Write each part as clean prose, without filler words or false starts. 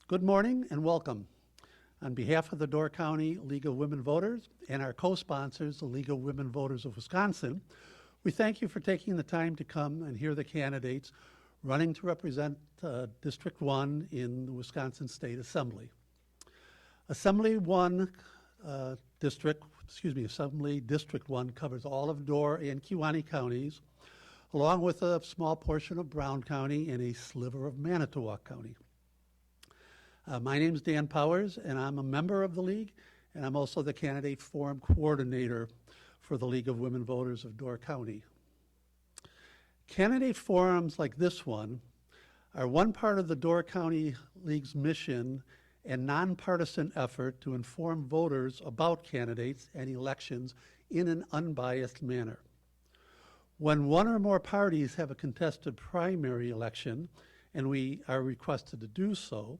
Good morning and welcome. On behalf of the Door County League of Women Voters and our co-sponsors, the League of Women Voters of Wisconsin, we thank you for taking the time to come and hear the candidates running to represent District 1 in the Wisconsin State Assembly. Assembly District 1 covers all of Door and Kewaunee counties, along with a small portion of Brown County and a sliver of Manitowoc County. My name is Dan Powers, and I'm a member of the League, and I'm also the Candidate Forum Coordinator for the League of Women Voters of Door County. Candidate forums like this one are one part of the Door County League's mission and nonpartisan effort to inform voters about candidates and elections in an unbiased manner. When one or more parties have a contested primary election, and we are requested to do so,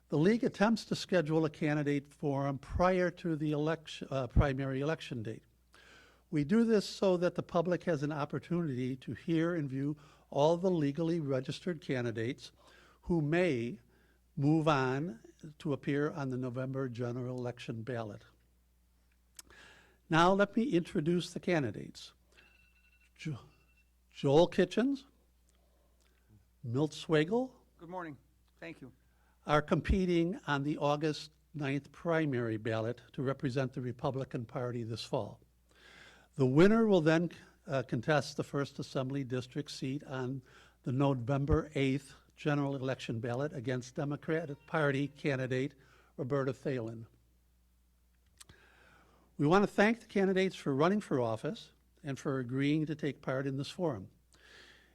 the League attempts to schedule a candidate forum prior to the primary election date. We do this so that the public has an opportunity to hear and view all the legally registered candidates who may move on to appear on the November general election ballot. Now let me introduce the candidates. Joel Kitchens, Milt Swagel. Good morning. Thank you. Are competing on the August 9th primary ballot to represent the Republican Party this fall. The winner will then contest the 1st Assembly District seat on the November 8th general election ballot against Democratic Party candidate Roberta Thelen. We want to thank the candidates for running for office and for agreeing to take part in this forum.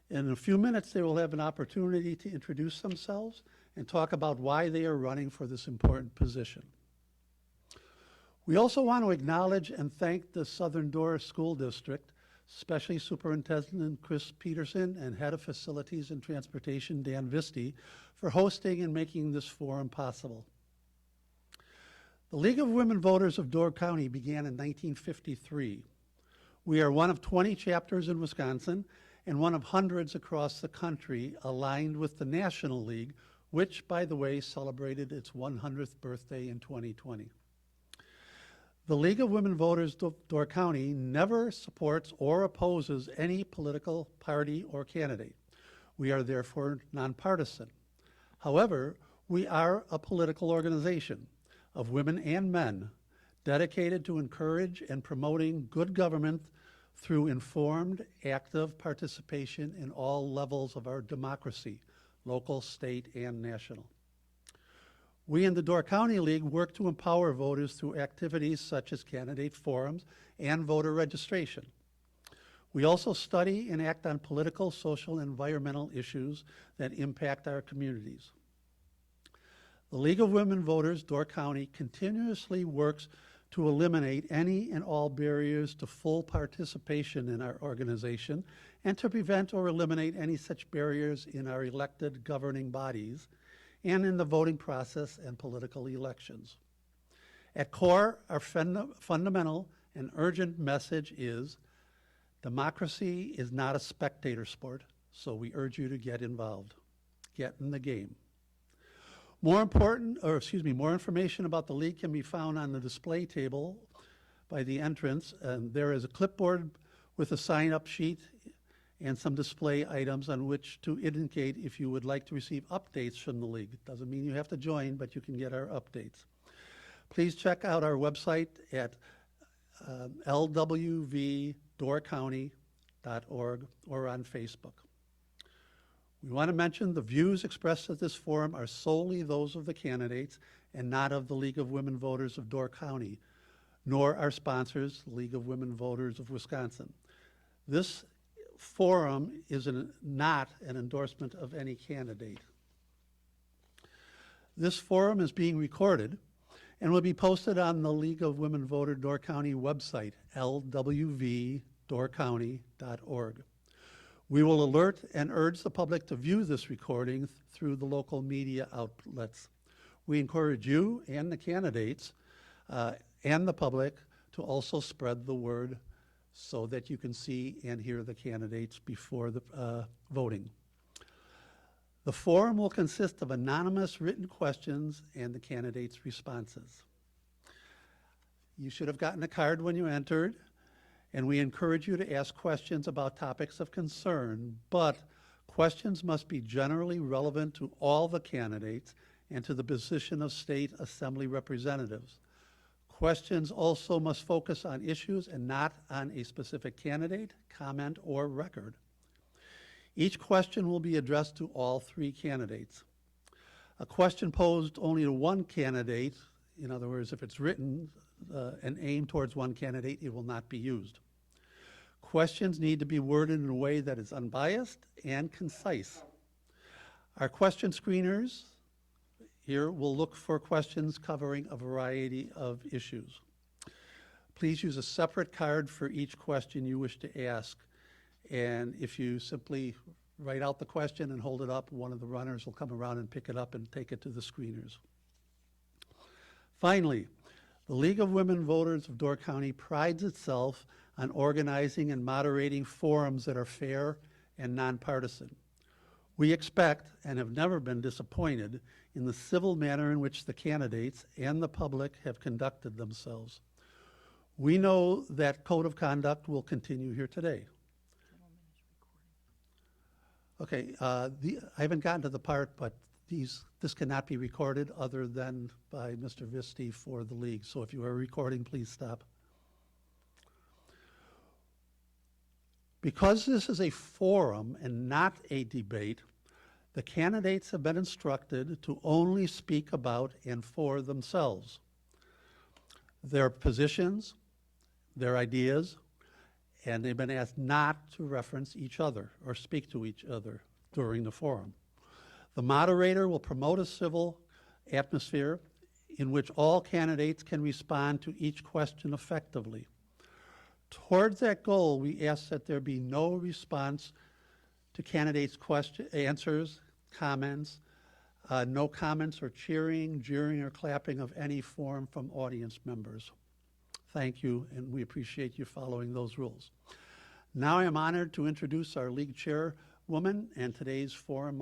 In a few minutes, they will have an opportunity to introduce themselves and talk about why they are running for this important position. We also want to acknowledge and thank the Southern Door School District, especially Superintendent Chris Peterson and Head of Facilities and Transportation Dan Visti, for hosting and making this forum possible. The League of Women Voters of Door County began in 1953. We are one of 20 chapters in Wisconsin and one of hundreds across the country aligned with the National League, which, by the way, celebrated its 100th birthday in 2020. The League of Women Voters of Door County never supports or opposes any political party or candidate. We are therefore nonpartisan. However, we are a political organization of women and men dedicated to encourage and promoting good government through informed, active participation in all levels of our democracy, local, state, and national. We in the Door County League work to empower voters through activities such as candidate forums and voter registration. We also study and act on political, social, and environmental issues that impact our communities. The League of Women Voters, Door County, continuously works to eliminate any and all barriers to full participation in our organization and to prevent or eliminate any such barriers in our elected governing bodies and in the voting process and political elections. At core, our fundamental and urgent message is democracy is not a spectator sport, so we urge you to get involved. Get in the game. More information about the League can be found on the display table by the entrance. And there is a clipboard with a sign-up sheet and some display items on which to indicate if you would like to receive updates from the League. It doesn't mean you have to join, but you can get our updates. Please check out our website at lwvdoorcounty.org or on Facebook. We want to mention the views expressed at this forum are solely those of the candidates and not of the League of Women Voters of Door County, nor our sponsors, the League of Women Voters of Wisconsin. This forum is not an endorsement of any candidate. This forum is being recorded and will be posted on the League of Women Voters Door County website, lwvdoorcounty.org. We will alert and urge the public to view this recording through the local media outlets. We encourage you and the candidates and the public to also spread the word so that you can see and hear the candidates before the voting. The forum will consist of anonymous written questions and the candidates' responses. You should have gotten a card when you entered, and we encourage you to ask questions about topics of concern, but questions must be generally relevant to all the candidates and to the position of state assembly representatives. Questions also must focus on issues and not on a specific candidate, comment, or record. Each question will be addressed to all three candidates. A question posed only to one candidate, in other words, if it's written and aimed towards one candidate, it will not be used. Questions need to be worded in a way that is unbiased and concise. Our question screeners here will look for questions covering a variety of issues. Please use a separate card for each question you wish to ask. And if you simply write out the question and hold it up, one of the runners will come around and pick it up and take it to the screeners. Finally, the League of Women Voters of Door County prides itself on organizing and moderating forums that are fair and nonpartisan. We expect and have never been disappointed in the civil manner in which the candidates and the public have conducted themselves. We know that code of conduct will continue here today. Okay, I haven't gotten to the part, but this cannot be recorded other than by Mr. Visti for the league. So if you are recording, please stop. Because this is a forum and not a debate, the candidates have been instructed to only speak about and for themselves, their positions, their ideas, and they've been asked not to reference each other or speak to each other during the forum. The moderator will promote a civil atmosphere in which all candidates can respond to each question effectively. Towards that goal, we ask that there be no response to candidates' answers, comments, no comments or cheering, jeering, or clapping of any form from audience members. Thank you, and we appreciate you following those rules. Now I am honored to introduce our league chairwoman and today's forum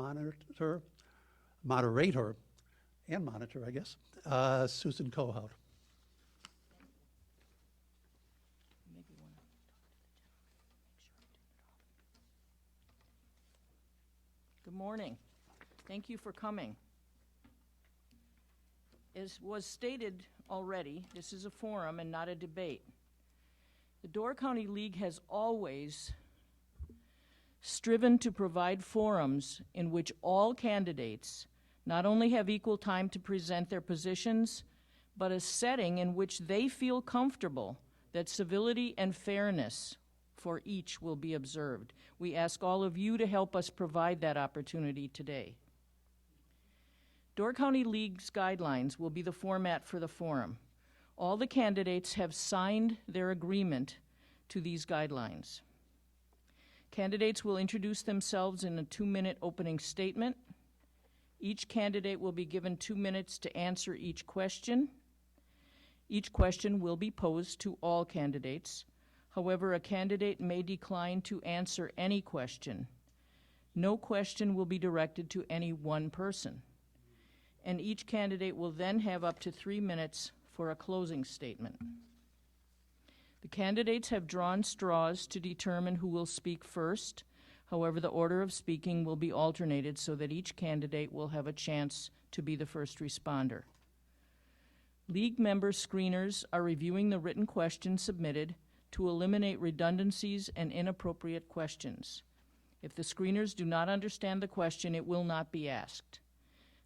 moderator, I guess, Susan Kohout. Good morning. Thank you for coming. As was stated already, this is a forum and not a debate. The Door County League has always striven to provide forums in which all candidates not only have equal time to present their positions, but a setting in which they feel comfortable that civility and fairness for each will be observed. We ask all of you to help us provide that opportunity today. Door County League's guidelines will be the format for the forum. All the candidates have signed their agreement to these guidelines. Candidates will introduce themselves in a 2-minute opening statement. Each candidate will be given 2 minutes to answer each question. Each question will be posed to all candidates. However, a candidate may decline to answer any question. No question will be directed to any one person. And each candidate will then have up to 3 minutes for a closing statement. The candidates have drawn straws to determine who will speak first. However, the order of speaking will be alternated so that each candidate will have a chance to be the first responder. League member screeners are reviewing the written questions submitted to eliminate redundancies and inappropriate questions. If the screeners do not understand the question, it will not be asked.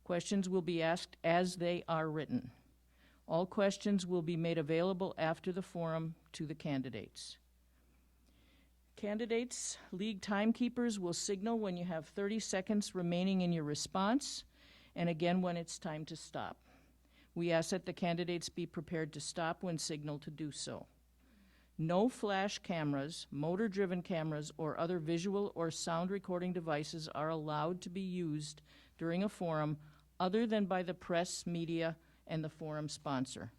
Questions will be asked as they are written. All questions will be made available after the forum to the candidates. Candidates, league timekeepers will signal when you have 30 seconds remaining in your response, and again when it's time to stop. We ask that the candidates be prepared to stop when signaled to do so. No flash cameras, motor-driven cameras, or other visual or sound recording devices are allowed to be used during a forum other than by the press, media, and the forum sponsor.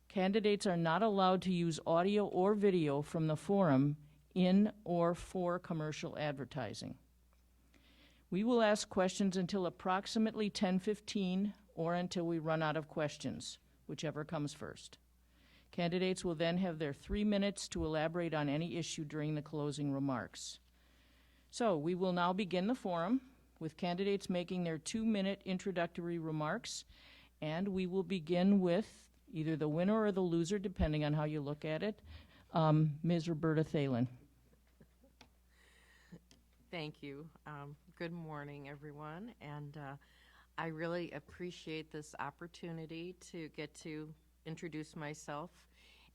Candidates are not allowed to use audio or video from the forum in or for commercial advertising. We will ask questions until approximately 10:15 or until we run out of questions, whichever comes first. Candidates will then have their 3 minutes to elaborate on any issue during the closing remarks. So we will now begin the forum with candidates making their 2-minute introductory remarks, and we will begin with either the winner or the loser, depending on how you look at it, Ms. Roberta Thelen. Thank you. Good morning, everyone, and I really appreciate this opportunity to get to introduce myself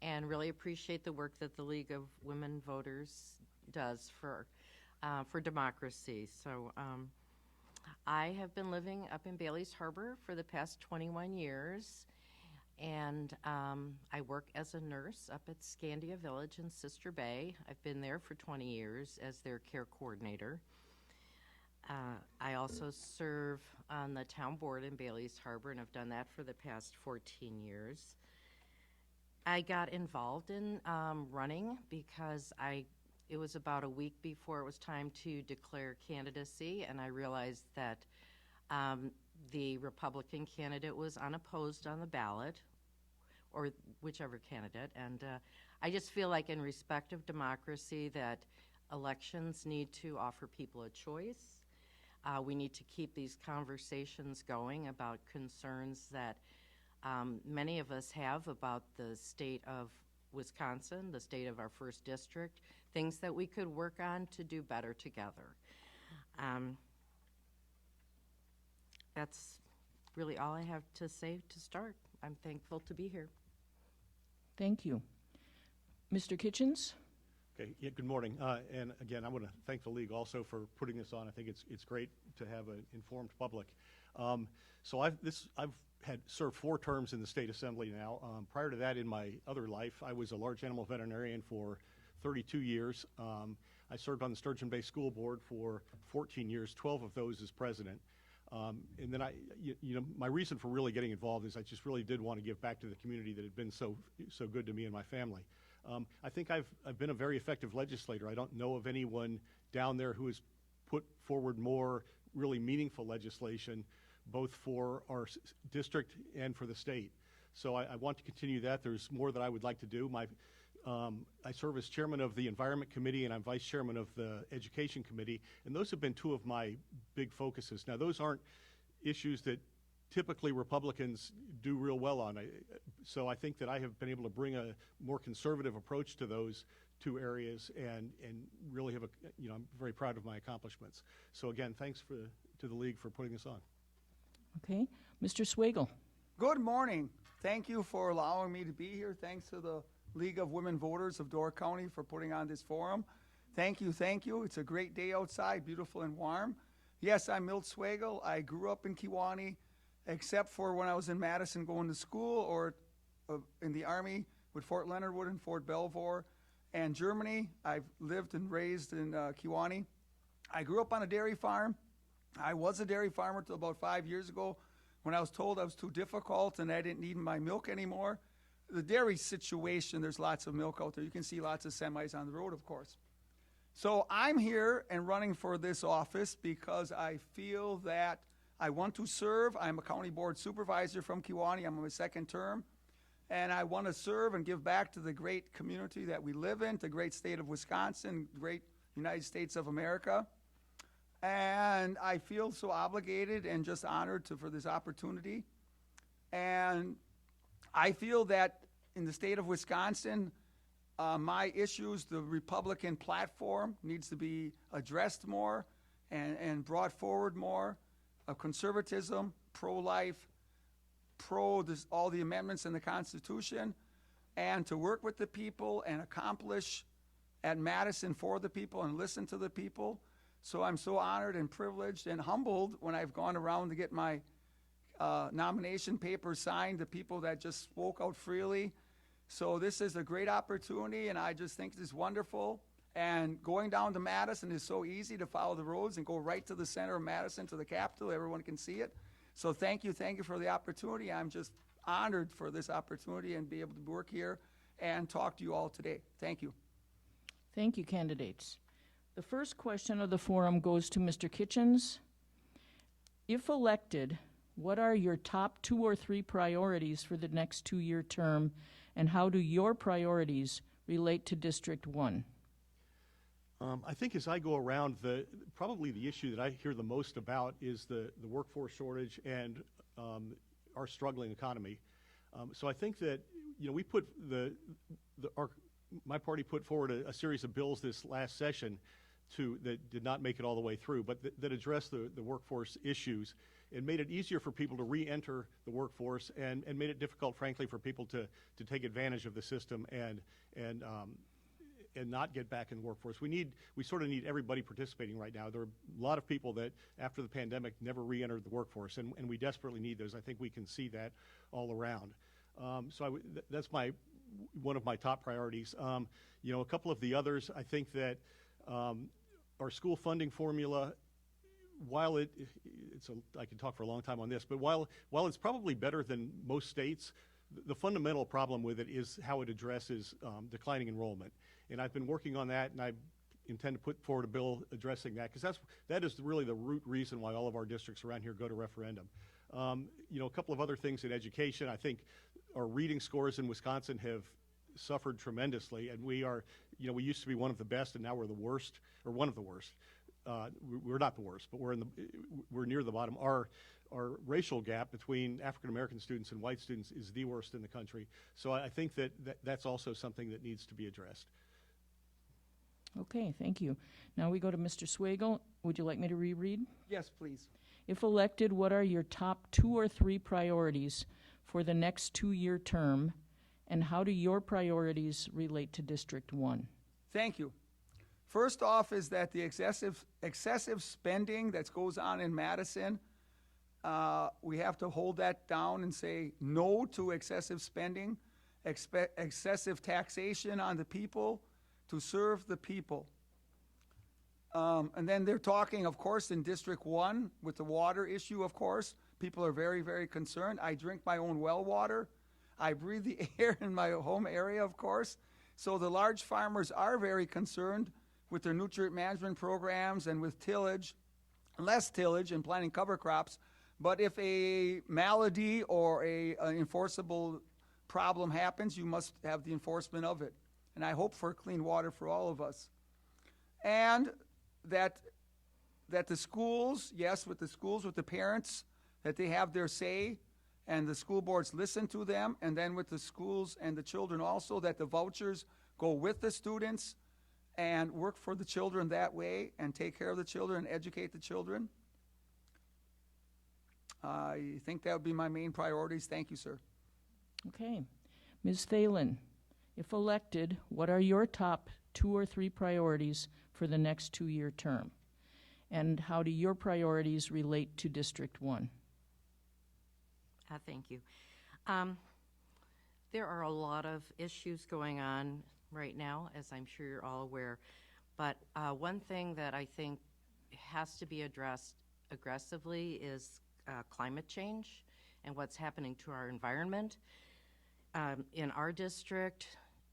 and really appreciate the work that the League of Women Voters does for democracy. So I have been living up in Bailey's Harbor for the past 21 years, and I work as a nurse up at Scandia Village in Sister Bay. I've been there for 20 years as their care coordinator. I also serve on the town board in Bailey's Harbor, and I've done that for the past 14 years. I got involved in running because it was about a week before it was time to declare candidacy, and I realized that the Republican candidate was unopposed on the ballot, or whichever candidate, and I just feel like in respect of democracy that elections need to offer people a choice. We need to keep these conversations going about concerns that many of us have about the state of Wisconsin, the state of our first district, things that we could work on to do better together. That's really all I have to say to start. I'm thankful to be here. Thank you. Mr. Kitchens? Okay, yeah, good morning. And again, I want to thank the league also for putting this on. I think it's great to have an informed public. So I've had served 4 terms in the state assembly now. Prior to that, in my other life, I was a large animal veterinarian for 32 years. I served on the Sturgeon Bay School Board for 14 years, 12 of those as president. And then my reason for really getting involved is I just really did want to give back to the community that had been so good to me and my family. I think I've been a very effective legislator. I don't know of anyone down there who has put forward more really meaningful legislation, both for our district and for the state. So I want to continue that. There's more that I would like to do. I serve as chairman of the Environment Committee, and I'm vice chairman of the Education Committee, and those have been 2 of my big focuses. Now, those aren't issues that typically Republicans do real well on. So I think that I have been able to bring a more conservative approach to those 2 areas and really have I'm very proud of my accomplishments. So again, thanks to the league for putting this on. Okay. Mr. Swagel? Good morning. Thank you for allowing me to be here. Thanks to the League of Women Voters of Door County for putting on this forum. Thank you, thank you. It's a great day outside, beautiful and warm. Yes, I'm Milt Swagel. I grew up in Kewanee, except for when I was in Madison going to school or in the Army with Fort Leonard Wood and Fort Belvoir and Germany. I've lived and raised in Kewanee. I grew up on a dairy farm. I was a dairy farmer till about 5 years ago when I was told I was too difficult and I didn't need my milk anymore. The dairy situation, there's lots of milk out there. You can see lots of semis on the road, of course. So I'm here and running for this office because I feel that I want to serve. I'm a county board supervisor from Kewanee. I'm on my 2nd term. And I want to serve and give back to the great community that we live in, the great state of Wisconsin, great United States of America. And I feel so obligated and just honored for this opportunity. And I feel that in the state of Wisconsin, my issues, the Republican platform needs to be addressed more and brought forward more of conservatism, pro-life, all the amendments in the Constitution, and to work with the people and accomplish at Madison for the people and listen to the people. So I'm so honored and privileged and humbled when I've gone around to get my nomination papers signed, the people that just spoke out freely. So this is a great opportunity, and I just think this is wonderful. And going down to Madison is so easy to follow the roads and go right to the center of Madison, to the Capitol. Everyone can see it. So thank you for the opportunity. I'm just honored for this opportunity and be able to work here and talk to you all today. Thank you. Thank you, candidates. The first question of the forum goes to Mr. Kitchens, If elected, what are your top 2 or 3 priorities for the next 2-year term, and how do your priorities relate to District 1? I think as I go around, probably the issue that I hear the most about is the workforce shortage and our struggling economy. So I think that, you know, we put my party put forward a series of bills this last session that did not make it all the way through, but that addressed the workforce issues and made it easier for people to re-enter the workforce and made it difficult, frankly, for people to take advantage of the system and not get back in the workforce. We sort of need everybody participating right now. There are a lot of people that, after the pandemic, never re-entered the workforce, and we desperately need those. I think we can see that all around. That's one of my top priorities. You know, a couple of the others, I think that our school funding formula, while I can talk for a long time on this, but while it's probably better than most states, the fundamental problem with it is how it addresses declining enrollment. And I've been working on that, and I intend to put forward a bill addressing that, because that is really the root reason why all of our districts around here go to referendum. You know, a couple of other things in education. I think our reading scores in Wisconsin have suffered tremendously, and we used to be one of the best, and now we're the worst, or one of the worst. We're not the worst, but we're near the bottom. Our racial gap between African American students and white students is the worst in the country. So I think that's also something that needs to be addressed. Okay, thank you. Now we go to Mr. Swagel. Would you like me to reread? Yes, please. If elected, what are your top 2 or 3 priorities for the next 2-year term, and how do your priorities relate to District 1? Thank you. First off is that the excessive spending that goes on in Madison, we have to hold that down and say no to excessive spending, excessive taxation on the people to serve the people. And then they're talking, of course, in District 1 with the water issue, of course. People are very, very concerned. I drink my own well water. I breathe the air in my home area, of course. So the large farmers are very concerned with their nutrient management programs and with tillage, less tillage and planting cover crops. But if a malady or an enforceable problem happens, you must have the enforcement of it. And I hope for clean water for all of us. And that the schools, yes, with the parents, that they have their say, and the school boards listen to them, and then with the schools and the children also, that the vouchers go with the students and work for the children that way and take care of the children and educate the children. I think that would be my main priorities. Thank you, sir. Okay. Ms. Thelen, if elected, what are your top 2 or 3 priorities for the next 2-year term? And how do your priorities relate to District 1? Thank you. There are a lot of issues going on right now, as I'm sure you're all aware. But one thing that I think has to be addressed aggressively is climate change and what's happening to our environment. In our district,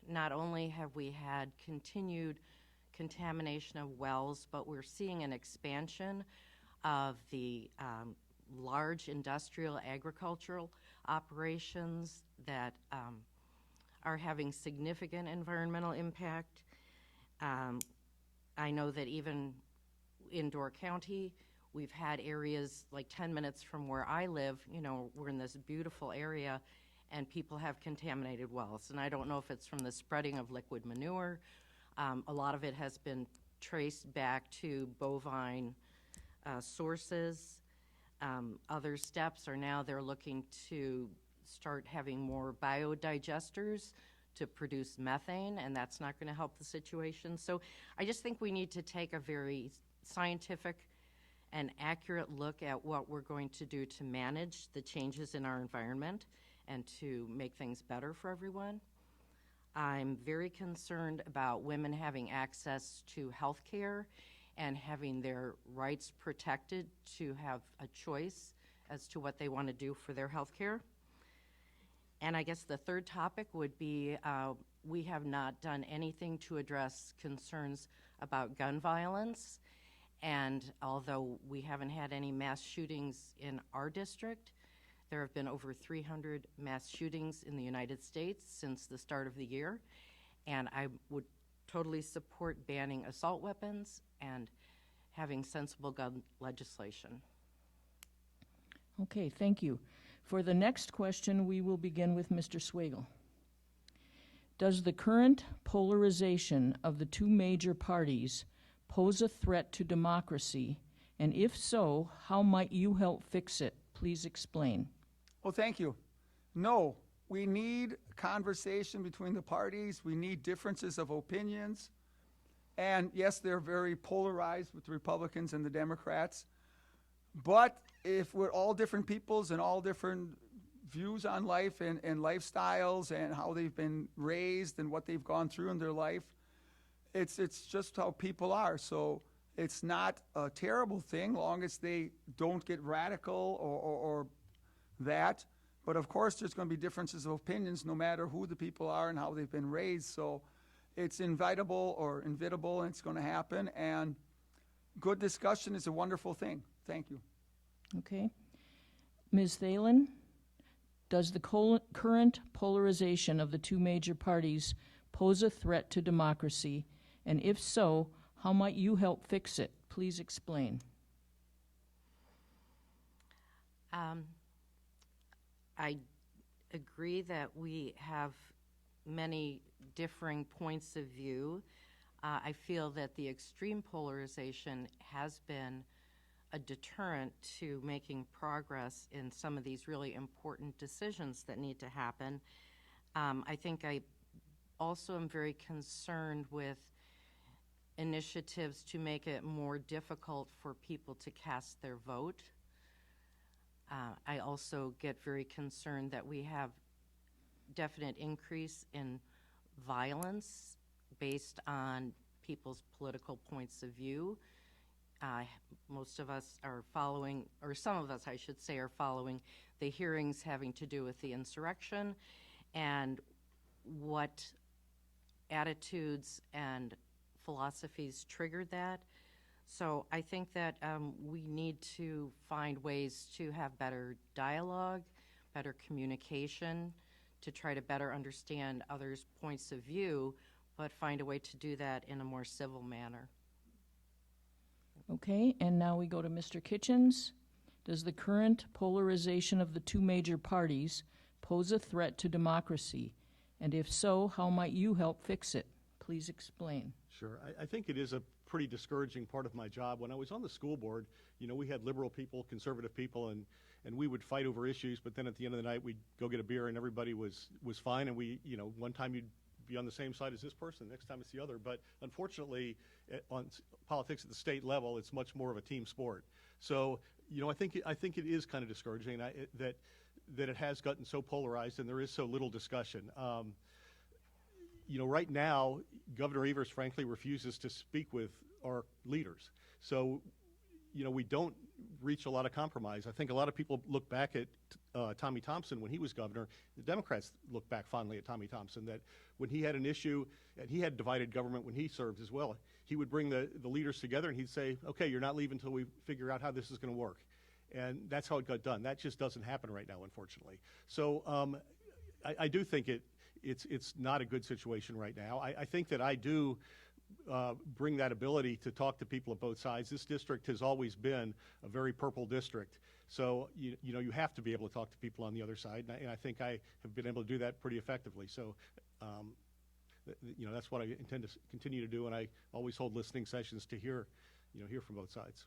not only have we had continued contamination of wells, but we're seeing an expansion of the large industrial agricultural operations that are having significant environmental impact. I know that even in Door County, we've had areas like 10 minutes from where I live, you know, we're in this beautiful area, and people have contaminated wells. And I don't know if it's from the spreading of liquid manure. A lot of it has been traced back to bovine sources. Other steps are now they're looking to start having more biodigesters to produce methane, and that's not going to help the situation. So I just think we need to take a very scientific and accurate look at what we're going to do to manage the changes in our environment and to make things better for everyone. I'm very concerned about women having access to health care and having their rights protected to have a choice as to what they want to do for their health care. And I guess the third topic would be we have not done anything to address concerns about gun violence. And although we haven't had any mass shootings in our district, there have been over 300 mass shootings in the United States since the start of the year. And I would totally support banning assault weapons and having sensible gun legislation. Okay, thank you. For the next question, we will begin with Mr. Swagel. Does the current polarization of the two major parties pose a threat to democracy? And if so, how might you help fix it? Please explain. Well, thank you. No, we need conversation between the parties. We need differences of opinions. And yes, they're very polarized with the Republicans and the Democrats. But if we're all different peoples and all different views on life and lifestyles and how they've been raised and what they've gone through in their life, it's just how people are. So it's not a terrible thing, long as they don't get radical or that. But of course, there's going to be differences of opinions no matter who the people are and how they've been raised. So it's inevitable, and it's going to happen. And good discussion is a wonderful thing. Thank you. Okay. Ms. Thelen, does the current polarization of the two major parties pose a threat to democracy? And if so, how might you help fix it? Please explain. I agree that we have many differing points of view. I feel that the extreme polarization has been a deterrent to making progress in some of these really important decisions that need to happen. I think I also am very concerned with initiatives to make it more difficult for people to cast their vote. I also get very concerned that we have definite increase in violence based on people's political points of view. Most of us are following, or some of us, I should say, are following the hearings having to do with the insurrection and what attitudes and philosophies triggered that. So I think that we need to find ways to have better dialogue, better communication, to try to better understand others' points of view, but find a way to do that in a more civil manner. Okay, and now we go to Mr. Kitchens. Does the current polarization of the two major parties pose a threat to democracy? And if so, how might you help fix it? Please explain. Sure. I think it is a pretty discouraging part of my job. When I was on the school board, we had liberal people, conservative people, and we would fight over issues, but then at the end of the night, we'd go get a beer and everybody was fine, and one time you'd be on the same side as this person, next time it's the other. But unfortunately, on politics at the state level, it's much more of a team sport. So, I think it is kind of discouraging that it has gotten so polarized and there is so little discussion. Right now, Governor Evers, frankly, refuses to speak with our leaders. So, we don't reach a lot of compromise. I think a lot of people look back at Tommy Thompson when he was governor. The Democrats look back fondly at Tommy Thompson, that when he had an issue, and he had divided government when he served as well, he would bring the leaders together and he'd say, okay, you're not leaving until we figure out how this is going to work. And that's how it got done. That just doesn't happen right now, unfortunately. So I do think it's not a good situation right now. I think that I do bring that ability to talk to people at both sides. This district has always been a very purple district. So, you have to be able to talk to people on the other side. And I think I have been able to do that pretty effectively. So, that's what I intend to continue to do. And I always hold listening sessions to hear from both sides.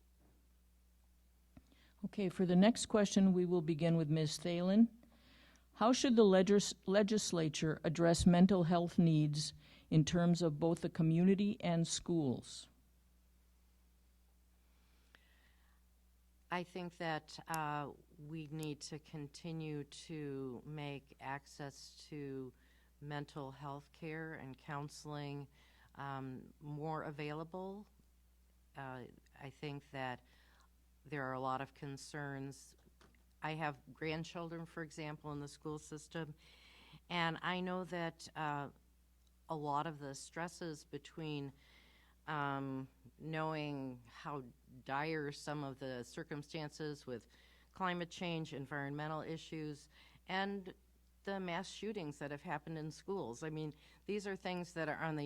Okay, for the next question, we will begin with Ms. Thelen. How should the legislature address mental health needs in terms of both the community and schools? I think that we need to continue to make access to mental health care and counseling more available. I think that there are a lot of concerns. I have grandchildren, for example, in the school system, and I know that a lot of the stresses between knowing how dire some of the circumstances with climate change, environmental issues, and the mass shootings that have happened in schools. I mean, these are things that are on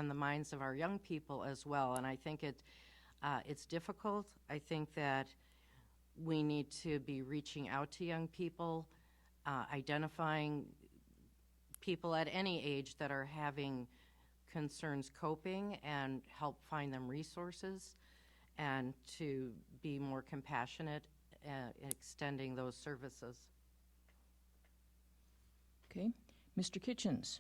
the minds of our young people as well, and I think it's difficult. I think that we need to be reaching out to young people, identifying people at any age that are having concerns coping, and help find them resources, and to be more compassionate extending those services. Okay. Mr. Kitchens?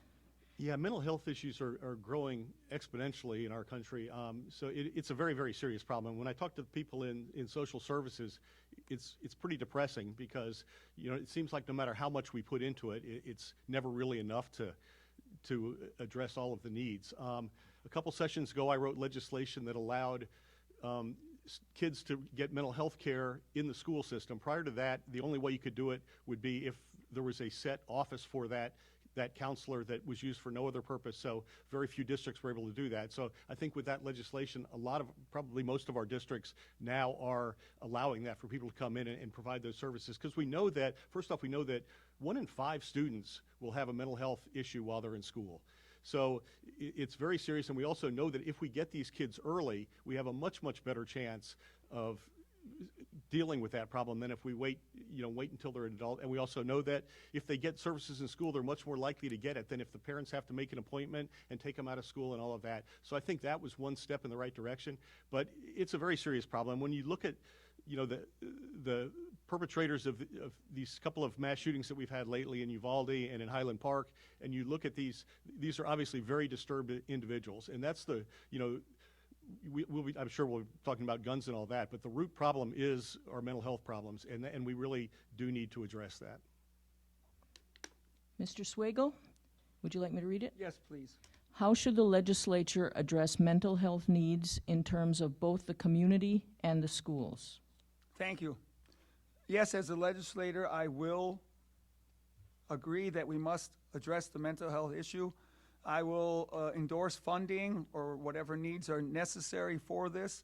Yeah, mental health issues are growing exponentially in our country. So it's a very, very serious problem. When I talk to people in social services, it's pretty depressing because, you know, it seems like no matter how much we put into it, it's never really enough to address all of the needs. A couple sessions ago, I wrote legislation that allowed kids to get mental health care in the school system. Prior to that, the only way you could do it would be if there was a set office for that counselor that was used for no other purpose. So very few districts were able to do that. So I think with that legislation, probably most of our districts now are allowing that for people to come in and provide those services. Because we know that, first off, we know that 1 in 5 students will have a mental health issue while they're in school. So it's very serious, and we also know that if we get these kids early, we have a much, much better chance of dealing with that problem than if we wait until they're an adult. And we also know that if they get services in school, they're much more likely to get it than if the parents have to make an appointment and take them out of school and all of that. So I think that was one step in the right direction. But it's a very serious problem. When you look at, you know, the perpetrators of these couple of mass shootings that we've had lately in Uvalde and in Highland Park, and you look at these are obviously very disturbed individuals. And that's I'm sure we'll be talking about guns and all that, but the root problem is our mental health problems, and we really do need to address that. Mr. Swagel, would you like me to read it? Yes, please. How should the legislature address mental health needs in terms of both the community and the schools? Thank you. Yes, as a legislator, I will agree that we must address the mental health issue. I will endorse funding or whatever needs are necessary for this.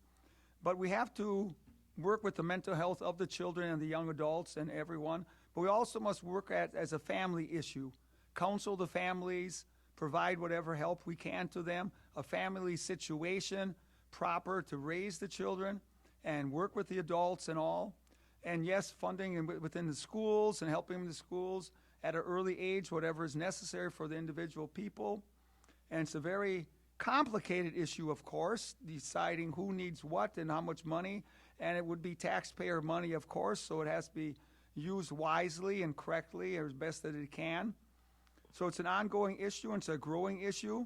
But we have to work with the mental health of the children and the young adults and everyone. But we also must work as a family issue. Counsel the families, provide whatever help we can to them, a family situation proper to raise the children, and work with the adults and all. And yes, funding within the schools and helping the schools at an early age, whatever is necessary for the individual people. And it's a very complicated issue, of course, deciding who needs what and how much money. And it would be taxpayer money, of course, so it has to be used wisely and correctly as best that it can. So it's an ongoing issue, and it's a growing issue.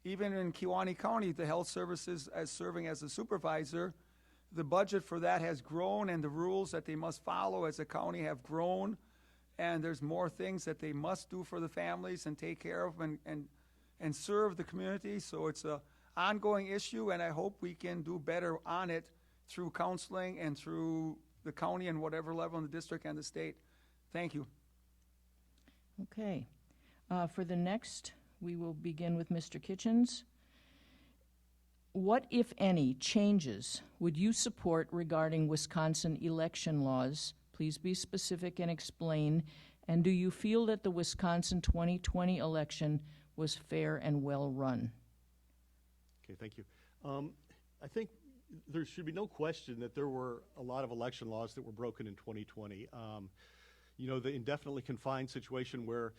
Even in Kewaunee County, the health services, as serving as a supervisor, the budget for that has grown, and the rules that they must follow as a county have grown. And there's more things that they must do for the families and take care of and serve the community. So it's an ongoing issue, and I hope we can do better on it through counseling and through the county and whatever level in the district and the state. Thank you. Okay. For the next, we will begin with Mr. Kitchens. What, if any, changes would you support regarding Wisconsin election laws? Please be specific and explain. And do you feel that the Wisconsin 2020 election was fair and well run? Okay, thank you. I think there should be no question that there were a lot of election laws that were broken in 2020. You know, the indefinitely confined situation where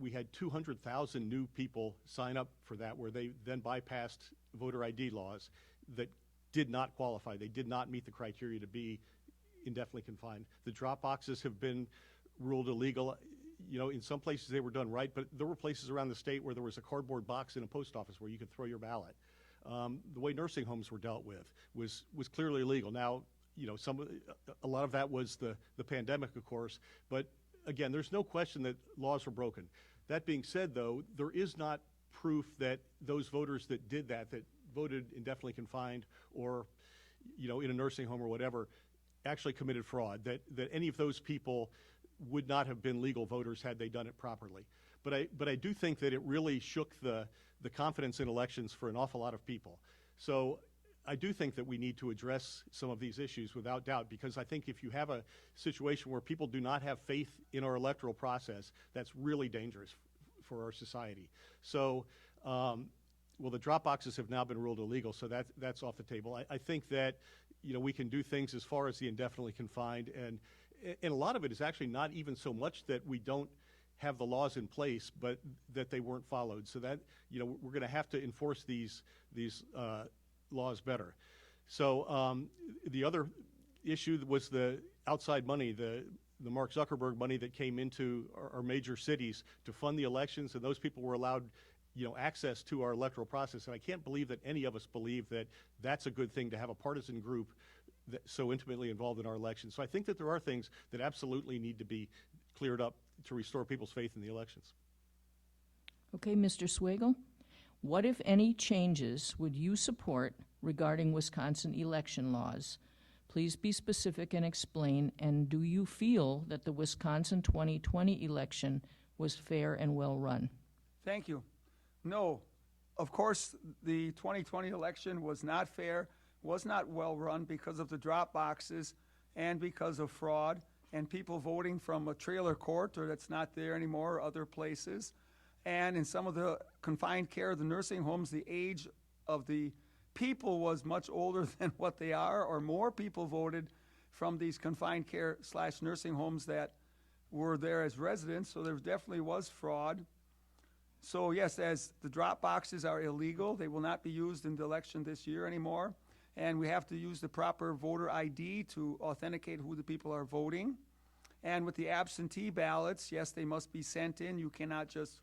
we had 200,000 new people sign up for that, where they then bypassed voter ID laws that did not qualify. They did not meet the criteria to be indefinitely confined. The drop boxes have been ruled illegal. You know, in some places they were done right, but there were places around the state where there was a cardboard box in a post office where you could throw your ballot. The way nursing homes were dealt with was clearly illegal. Now, you know, a lot of that was the pandemic, of course, but again, there's no question that laws were broken. That being said, though, there is not proof that those voters that did that voted indefinitely confined or, you know, in a nursing home or whatever, actually committed fraud, that any of those people would not have been legal voters had they done it properly. But I do think that it really shook the confidence in elections for an awful lot of people. So I do think that we need to address some of these issues without doubt, because I think if you have a situation where people do not have faith in our electoral process, that's really dangerous for our society. So, well, the drop boxes have now been ruled illegal, so that's off the table. I think that, you know, we can do things as far as the indefinitely confined, and a lot of it is actually not even so much that we don't have the laws in place, but that they weren't followed. So that, you know, we're going to have to enforce these laws better. So the other issue was the outside money, the Mark Zuckerberg money that came into our major cities to fund the elections, and those people were allowed, you know, access to our electoral process. And I can't believe that any of us believe that that's a good thing to have a partisan group that so intimately involved in our elections. So I think that there are things that absolutely need to be cleared up to restore people's faith in the elections. Okay, Mr. Swagel, what, if any, changes would you support regarding Wisconsin election laws? Please be specific and explain, and do you feel that the Wisconsin 2020 election was fair and well run? Thank you. No, of course, the 2020 election was not fair, was not well run because of the drop boxes and because of fraud and people voting from a trailer court or that's not there anymore, or other places. And in some of the confined care, the nursing homes, the age of the people was much older than what they are, or more people voted from these confined care / nursing homes that were there as residents. So there definitely was fraud. So yes, as the drop boxes are illegal, they will not be used in the election this year anymore. And we have to use the proper voter ID to authenticate who the people are voting. And with the absentee ballots, yes, they must be sent in. You cannot just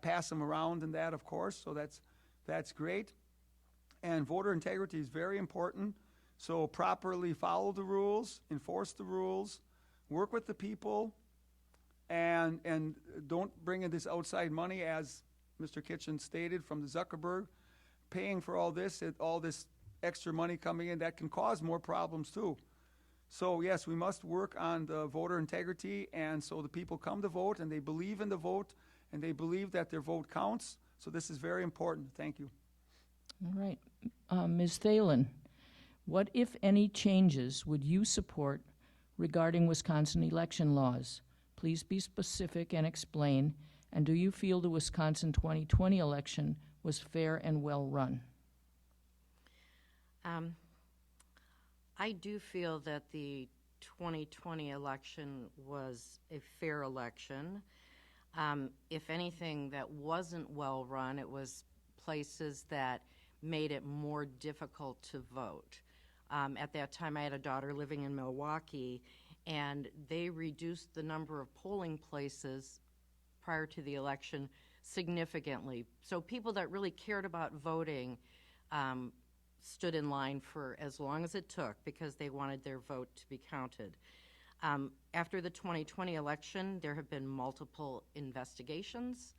pass them around and that, of course. So that's great. And voter integrity is very important. So properly follow the rules, enforce the rules, work with the people, and don't bring in this outside money, as Mr. Kitchen stated, from the Zuckerberg, paying for all this extra money coming in that can cause more problems too. So yes, we must work on the voter integrity, and so the people come to vote and they believe in the vote and they believe that their vote counts. So this is very important. Thank you. All right. Ms. Thelen, what, if any, changes would you support regarding Wisconsin election laws? Please be specific and explain. And do you feel the Wisconsin 2020 election was fair and well run? I do feel that the 2020 election was a fair election. If anything that wasn't well run, it was places that made it more difficult to vote. At that time, I had a daughter living in Milwaukee, and they reduced the number of polling places prior to the election significantly. So people that really cared about voting stood in line for as long as it took because they wanted their vote to be counted. After the 2020 election, there have been multiple investigations.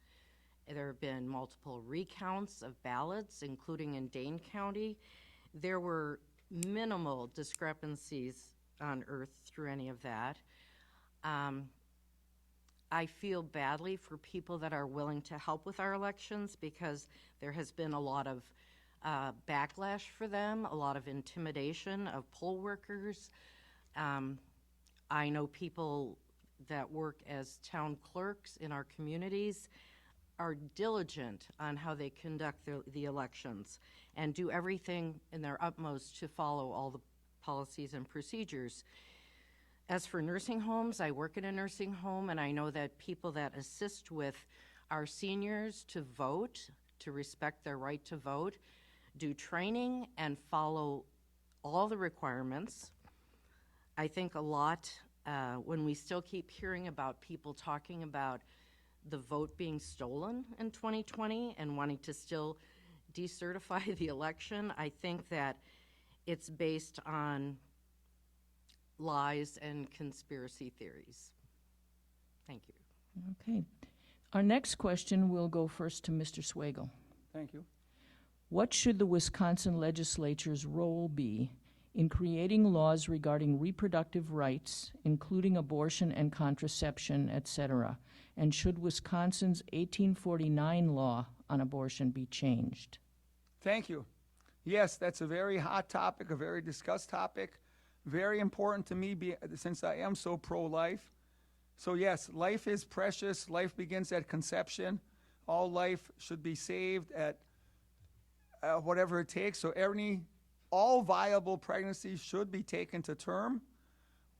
There have been multiple recounts of ballots, including in Dane County. There were minimal discrepancies unearthed through any of that. I feel badly for people that are willing to help with our elections because there has been a lot of backlash for them, a lot of intimidation of poll workers. I know people that work as town clerks in our communities are diligent on how they conduct the elections and do everything in their utmost to follow all the policies and procedures. As for nursing homes, I work in a nursing home, and I know that people that assist with our seniors to vote, to respect their right to vote, do training and follow all the requirements. I think a lot, when we still keep hearing about people talking about the vote being stolen in 2020 and wanting to still decertify the election, I think that it's based on lies and conspiracy theories. Thank you. Okay. Our next question will go first to Mr. Swagel. Thank you. What should the Wisconsin legislature's role be in creating laws regarding reproductive rights, including abortion and contraception, etc.? And should Wisconsin's 1849 law on abortion be changed? Thank you. Yes, that's a very hot topic, a very discussed topic, very important to me since I am so pro-life. So yes, life is precious. Life begins at conception. All life should be saved at whatever it takes. So all viable pregnancies should be taken to term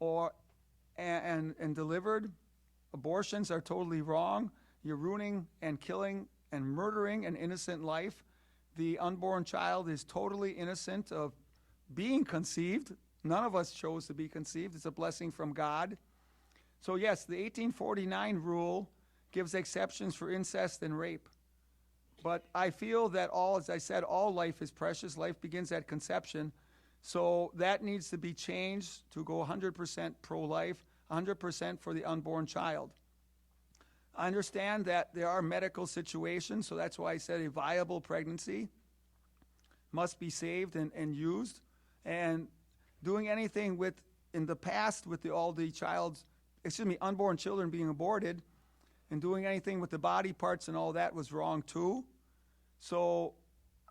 or and delivered. Abortions are totally wrong. You're ruining and killing and murdering an innocent life. The unborn child is totally innocent of being conceived. None of us chose to be conceived. It's a blessing from God. So yes, the 1849 rule gives exceptions for incest and rape. But I feel that as I said, all life is precious. Life begins at conception. So that needs to be changed to go 100% pro-life, 100% for the unborn child. I understand that there are medical situations, so that's why I said a viable pregnancy must be saved and used. And doing anything in the past with all the unborn children being aborted, and doing anything with the body parts and all that was wrong too. So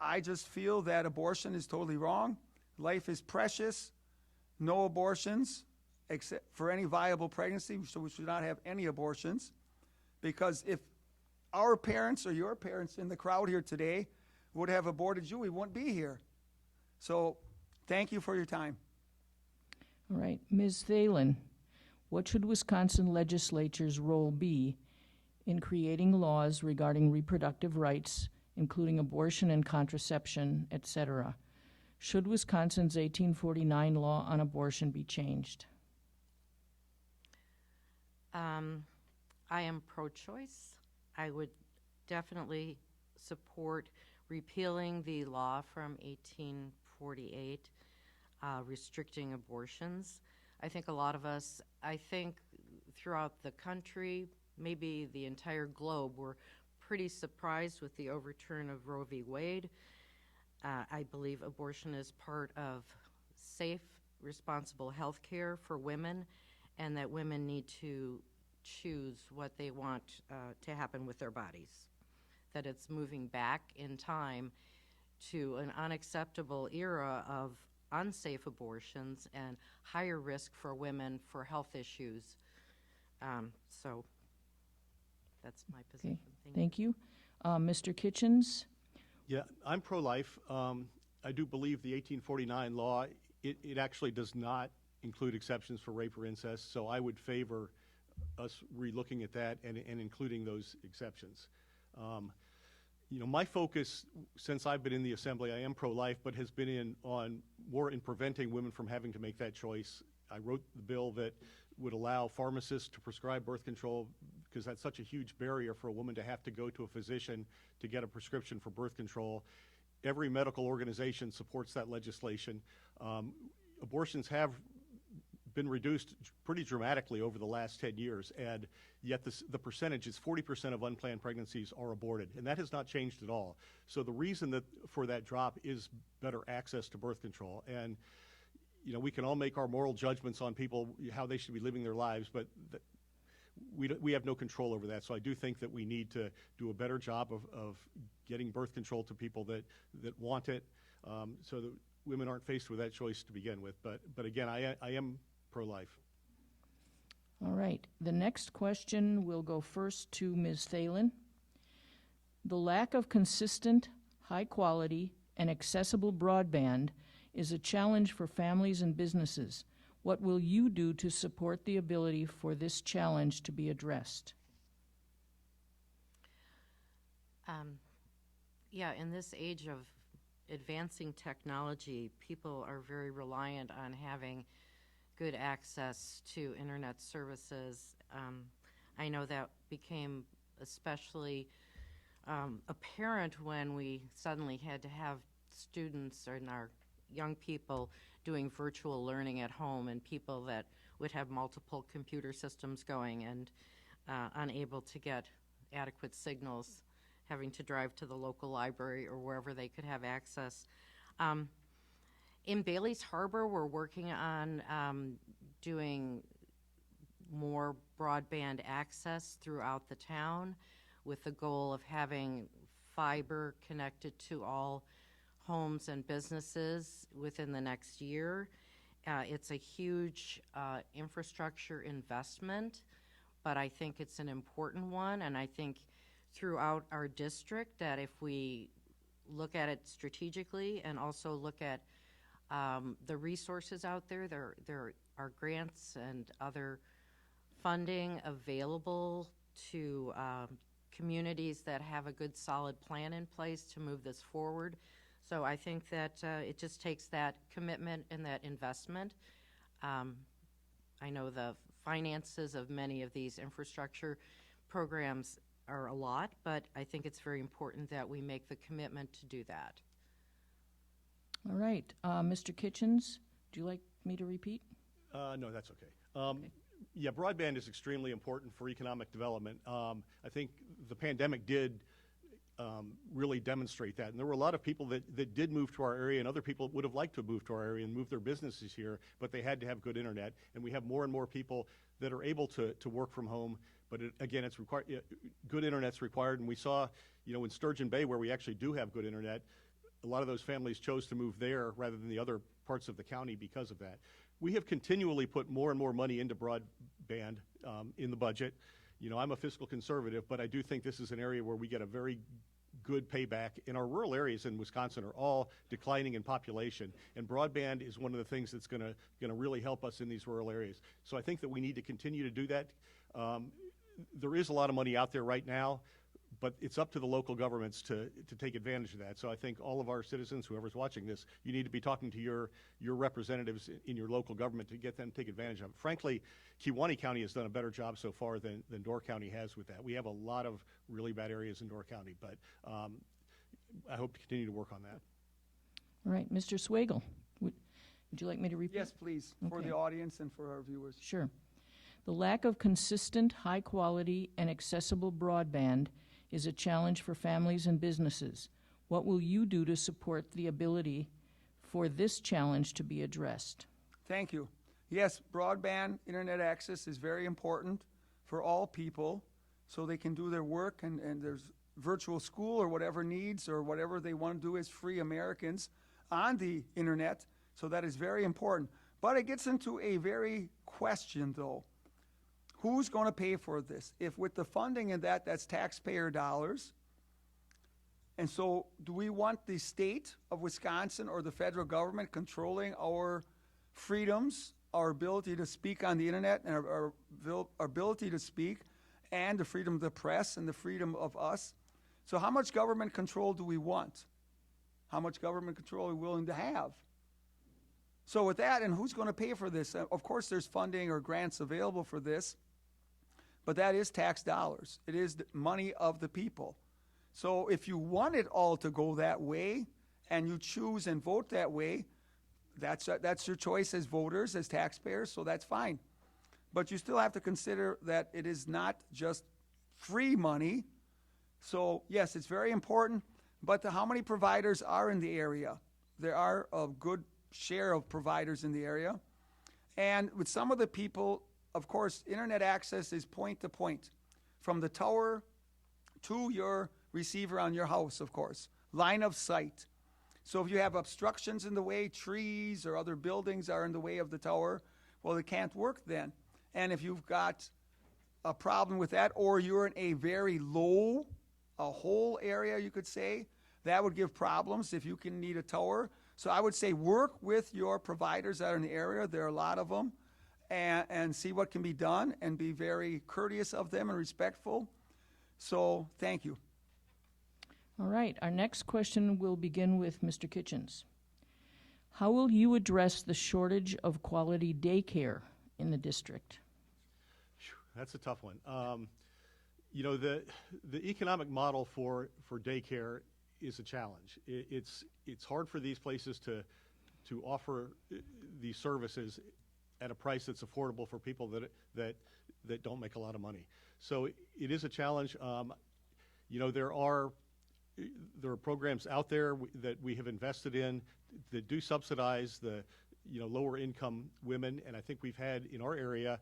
I just feel that abortion is totally wrong. Life is precious. No abortions except for any viable pregnancy, so we should not have any abortions. Because if our parents or your parents in the crowd here today would have aborted you, we wouldn't be here. So thank you for your time. All right. Ms. Thelen, what should Wisconsin legislature's role be in creating laws regarding reproductive rights, including abortion and contraception, etc.? Should Wisconsin's 1849 law on abortion be changed? I am pro-choice. I would definitely support repealing the law from 1848 restricting abortions. I think a lot of us, throughout the country, maybe the entire globe, were pretty surprised with the overturn of Roe v. Wade. I believe abortion is part of safe, responsible health care for women, and that women need to choose what they want to happen with their bodies. That it's moving back in time to an unacceptable era of unsafe abortions and higher risk for women for health issues. So that's my position. Okay. Thank you. Mr. Kitchens? Yeah, I'm pro-life. I do believe the 1849 law, it actually does not include exceptions for rape or incest, so I would favor us relooking at that and including those exceptions. My focus since I've been in the Assembly, I am pro-life, but has been more in preventing women from having to make that choice. I wrote the bill that would allow pharmacists to prescribe birth control because that's such a huge barrier for a woman to have to go to a physician to get a prescription for birth control. Every medical organization supports that legislation. Abortions have been reduced pretty dramatically over the last 10 years, and yet the percentage is 40% of unplanned pregnancies are aborted, and that has not changed at all. So the reason for that drop is better access to birth control. And we can all make our moral judgments on people, how they should be living their lives, but we have no control over that. So I do think that we need to do a better job of getting birth control to people that want it, so that women aren't faced with that choice to begin with. But again, I am pro-life. All right. The next question will go first to Ms. Thelen. The lack of consistent, high-quality, and accessible broadband is a challenge for families and businesses. What will you do to support the ability for this challenge to be addressed? In this age of advancing technology, people are very reliant on having good access to internet services. I know that became especially apparent when we suddenly had to have students and our young people doing virtual learning at home, and people that would have multiple computer systems going and unable to get adequate signals, having to drive to the local library or wherever they could have access. In Bailey's Harbor, we're working on doing more broadband access throughout the town with the goal of having fiber connected to all homes and businesses within the next year. It's a huge infrastructure investment, but I think it's an important one, and I think throughout our district that if we look at it strategically and also look at the resources out there, there are grants and other funding available to communities that have a good solid plan in place to move this forward. So I think that it just takes that commitment and that investment. I know the finances of many of these infrastructure programs are a lot, but I think it's very important that we make the commitment to do that. All right. Mr. Kitchens, do you like me to repeat? No, that's okay. Yeah, broadband is extremely important for economic development. I think the pandemic did really demonstrate that. And there were a lot of people that did move to our area, and other people would have liked to move to our area and move their businesses here, but they had to have good internet. And we have more and more people that are able to work from home. But again, it's required. Good internet's required. And we saw, in Sturgeon Bay, where we actually do have good internet, a lot of those families chose to move there rather than the other parts of the county because of that. We have continually put more and more money into broadband in the budget. I'm a fiscal conservative, but I do think this is an area where we get a very good payback. And our rural areas in Wisconsin are all declining in population, and broadband is one of the things that's going to really help us in these rural areas. So I think that we need to continue to do that. There is a lot of money out there right now, but it's up to the local governments to take advantage of that. So I think all of our citizens, whoever's watching this, you need to be talking to your representatives in your local government to get them to take advantage of it. Frankly, Kewaunee County has done a better job so far than Door County has with that. We have a lot of really bad areas in Door County, but I hope to continue to work on that. All right. Mr. Swagel, would you like me to repeat? Yes, please, for Okay. the audience and for our viewers. Sure. The lack of consistent, high-quality, and accessible broadband is a challenge for families and businesses. What will you do to support the ability for this challenge to be addressed? Thank you. Yes, broadband internet access is very important for all people so they can do their work, and there's virtual school or whatever needs or whatever they want to do as free Americans on the internet. So that is very important. But it gets into a very question, though. Who's going to pay for this? If with the funding and that's taxpayer dollars. And so do we want the state of Wisconsin or the federal government controlling our freedoms, our ability to speak on the internet, and our ability to speak, and the freedom of the press and the freedom of us? So how much government control do we want? How much government control are we willing to have? So with that, and who's going to pay for this? Of course, there's funding or grants available for this, but that is tax dollars. It is the money of the people. So if you want it all to go that way, and you choose and vote that way, that's your choice as voters, as taxpayers, so that's fine. But you still have to consider that it is not just free money. So yes, it's very important, but how many providers are in the area? There are a good share of providers in the area. And with some of the people, of course, internet access is point to point, from the tower to your receiver on your house, of course, line of sight. So if you have obstructions in the way, trees or other buildings are in the way of the tower, well, it can't work then. And if you've got a problem with that, or you're in a very low, a whole area, you could say, that would give problems if you can need a tower. So I would say work with your providers that are in the area. There are a lot of them. And see what can be done and be very courteous of them and respectful. So thank you. All right. Our next question will begin with Mr. Kitchens. How will you address the shortage of quality daycare in the district? That's a tough one. The economic model for daycare is a challenge. It's hard for these places to offer these services at a price that's affordable for people that don't make a lot of money. So it is a challenge. There are programs out there that we have invested in that do subsidize the lower income women, and I think we've had in our area.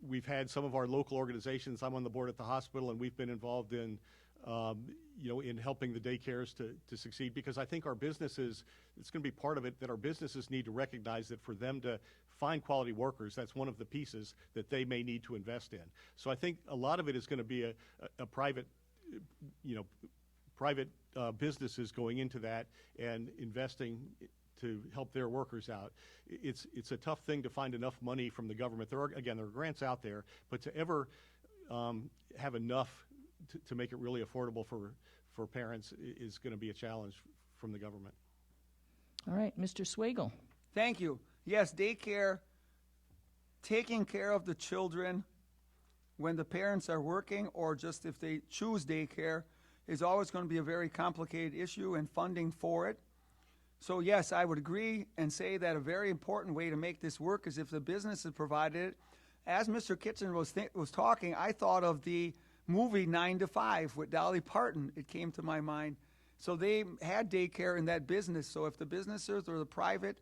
We've had some of our local organizations. I'm on the board at the hospital, and we've been involved in in helping the daycares to succeed, because I think our businesses, it's going to be part of it, that our businesses need to recognize that for them to find quality workers, that's one of the pieces that they may need to invest in. So I think a lot of it is going to be a private, private businesses going into that and investing to help their workers out. It's a tough thing to find enough money from the government. There are grants out there, but to ever have enough to make it really affordable for parents is going to be a challenge from the government. All right, Mr. Swagel. Thank you. Yes, daycare, taking care of the children when the parents are working or just if they choose daycare is always going to be a very complicated issue, and funding for it. So yes, I would agree and say that a very important way to make this work is if the business has provided it. As Mr. Kitchen was talking, I thought of the movie 9 to 5 with Dolly Parton. It came to my mind. So they had daycare in that business. So if the businesses or the private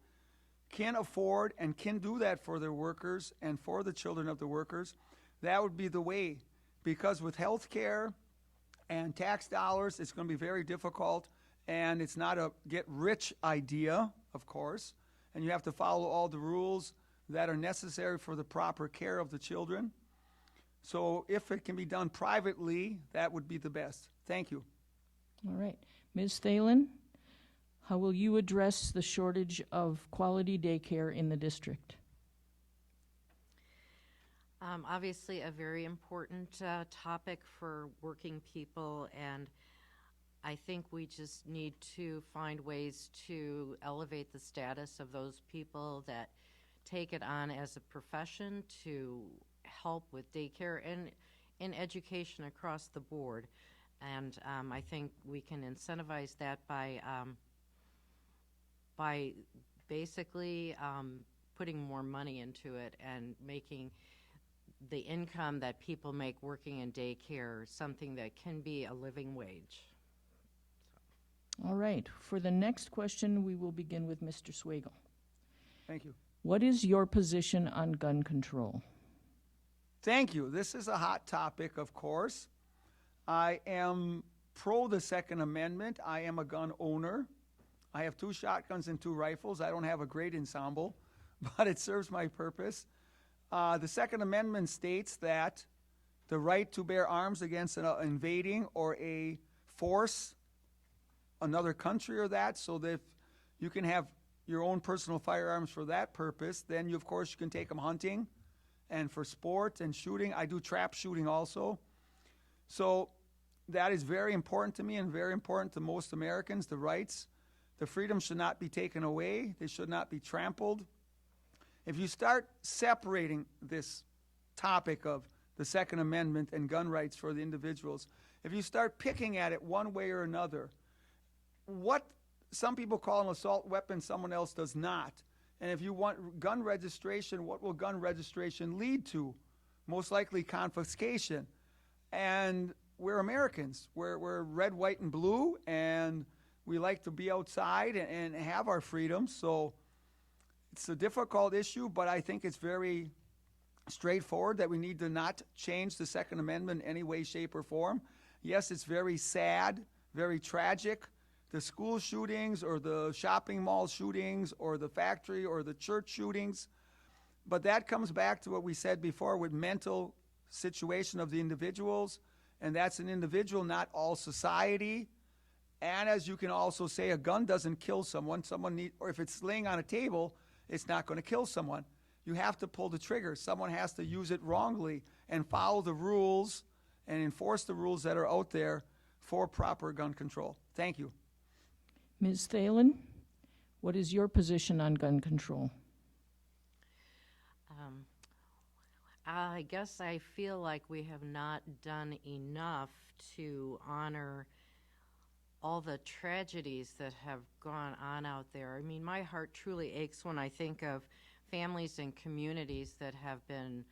can afford and can do that for their workers and for the children of the workers, that would be the way. Because with health care and tax dollars, it's going to be very difficult, and it's not a get-rich idea, of course, and you have to follow all the rules that are necessary for the proper care of the children. So if it can be done privately, that would be the best. Thank you. All right. Ms. Thelen, how will you address the shortage of quality daycare in the district? Obviously, a very important topic for working people, and I think we just need to find ways to elevate the status of those people that take it on as a profession to help with daycare and in education across the board. And I think we can incentivize that by basically putting more money into it and making the income that people make working in daycare something that can be a living wage. All right. For the next question, we will begin with Mr. Swagel. Thank you. What is your position on gun control? Thank you. This is a hot topic, of course. I am pro the Second Amendment. I am a gun owner. I have 2 shotguns and 2 rifles. I don't have a great ensemble, but it serves my purpose. The Second Amendment states that the right to bear arms against an invading or a force, another country or that, so that if you can have your own personal firearms for that purpose, then you, of course, you can take them hunting and for sport and shooting. I do trap shooting also. So that is very important to me and very important to most Americans, the rights. The freedoms should not be taken away. They should not be trampled. If you start separating this topic of the Second Amendment and gun rights for the individuals, if you start picking at it one way or another, what some people call an assault weapon, someone else does not. And if you want gun registration, what will gun registration lead to? Most likely confiscation. And we're Americans. We're red, white, and blue, and we like to be outside and have our freedom. So it's a difficult issue, but I think it's very straightforward that we need to not change the Second Amendment in any way, shape, or form. Yes, it's very sad, very tragic. The school shootings or the shopping mall shootings or the factory or the church shootings. But that comes back to what we said before with mental situation of the individuals. And that's an individual, not all society. And as you can also say, a gun doesn't kill someone. Or if it's laying on a table, it's not going to kill someone. You have to pull the trigger. Someone has to use it wrongly and follow the rules and enforce the rules that are out there for proper gun control. Thank you. Ms. Thelen, what is your position on gun control? I guess I feel like we have not done enough to honor all the tragedies that have gone on out there. I mean, my heart truly aches when I think of families and communities that have been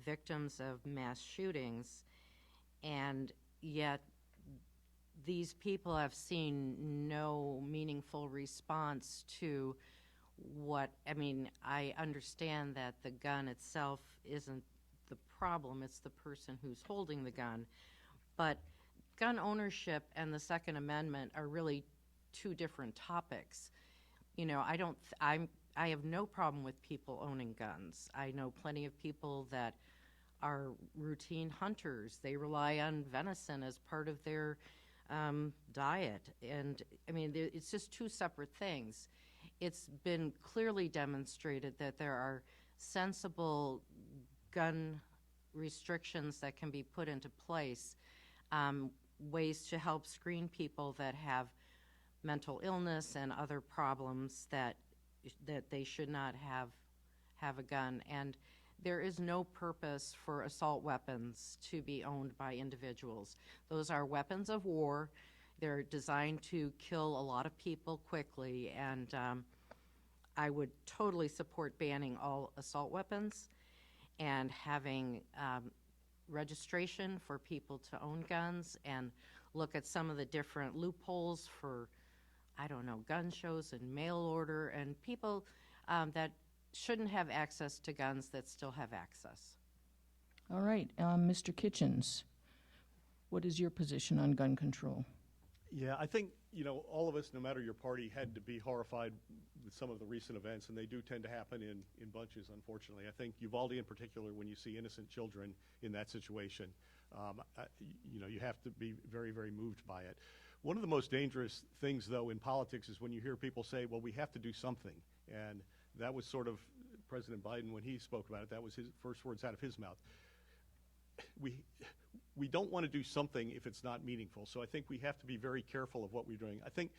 victims of mass shootings, and yet these people have seen no meaningful response to I understand that the gun itself isn't the problem, it's the person who's holding the gun. But gun ownership and the Second Amendment are really two different topics. You know, I have no problem with people owning guns. I know plenty of people that are routine hunters. They rely on venison as part of their diet. And I mean, it's just two separate things. It's been clearly demonstrated that there are sensible gun restrictions that can be put into place, ways to help screen people that have mental illness and other problems that they should not have a gun. And there is no purpose for assault weapons to be owned by individuals. Those are weapons of war. They're designed to kill a lot of people quickly, and I would totally support banning all assault weapons and having registration for people to own guns, and look at some of the different loopholes for, I don't know, gun shows and mail order, and people that shouldn't have access to guns that still have access. All right, Mr. Kitchens, what is your position on gun control? Yeah, I think, you know, all of us, no matter your party, had to be horrified with some of the recent events, and they do tend to happen in bunches, unfortunately. I think Uvalde in particular, when you see innocent children in that situation, you know, you have to be very, very moved by it. One of the most dangerous things, though, in politics is when you hear people say, well, we have to do something. And that was sort of President Biden, when he spoke about it, that was his first words out of his mouth. We don't want to do something if it's not meaningful. So I think we have to be very careful of what we're doing. I think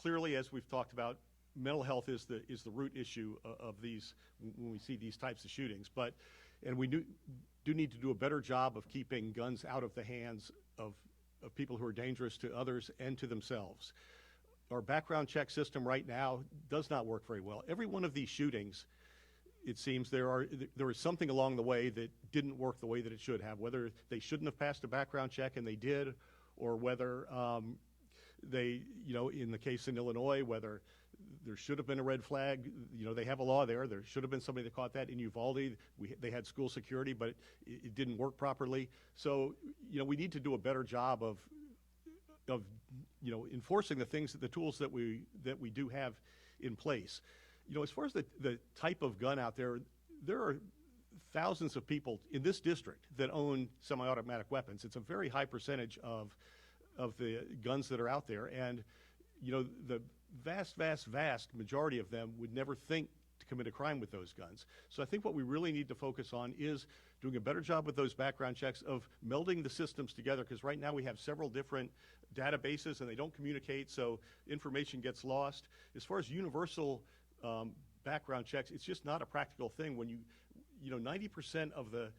clearly, as we've talked about, mental health is the root issue of these, when we see these types of shootings. And we do need to do a better job of keeping guns out of the hands of people who are dangerous to others and to themselves. Our background check system right now does not work very well. Every one of these shootings, it seems there is something along the way that didn't work the way that it should have, whether they shouldn't have passed a background check and they did, or whether they, you know, in the case in Illinois, whether there should have been a red flag. You know, they have a law there. There should have been somebody that caught that. In Uvalde, they had school security, but it didn't work properly. So, you know, we need to do a better job of you know, enforcing the tools that we do have in place. You know, as far as the type of gun out there, there are thousands of people in this district that own semi-automatic weapons. It's a very high percentage of the guns that are out there, and you know, the vast majority of them would never think to commit a crime with those guns. So I think what we really need to focus on is doing a better job with those background checks, of melding the systems together, because right now we have several different databases and they don't communicate, so information gets lost. As far as universal background checks, it's just not a practical thing. When you know, 90% of the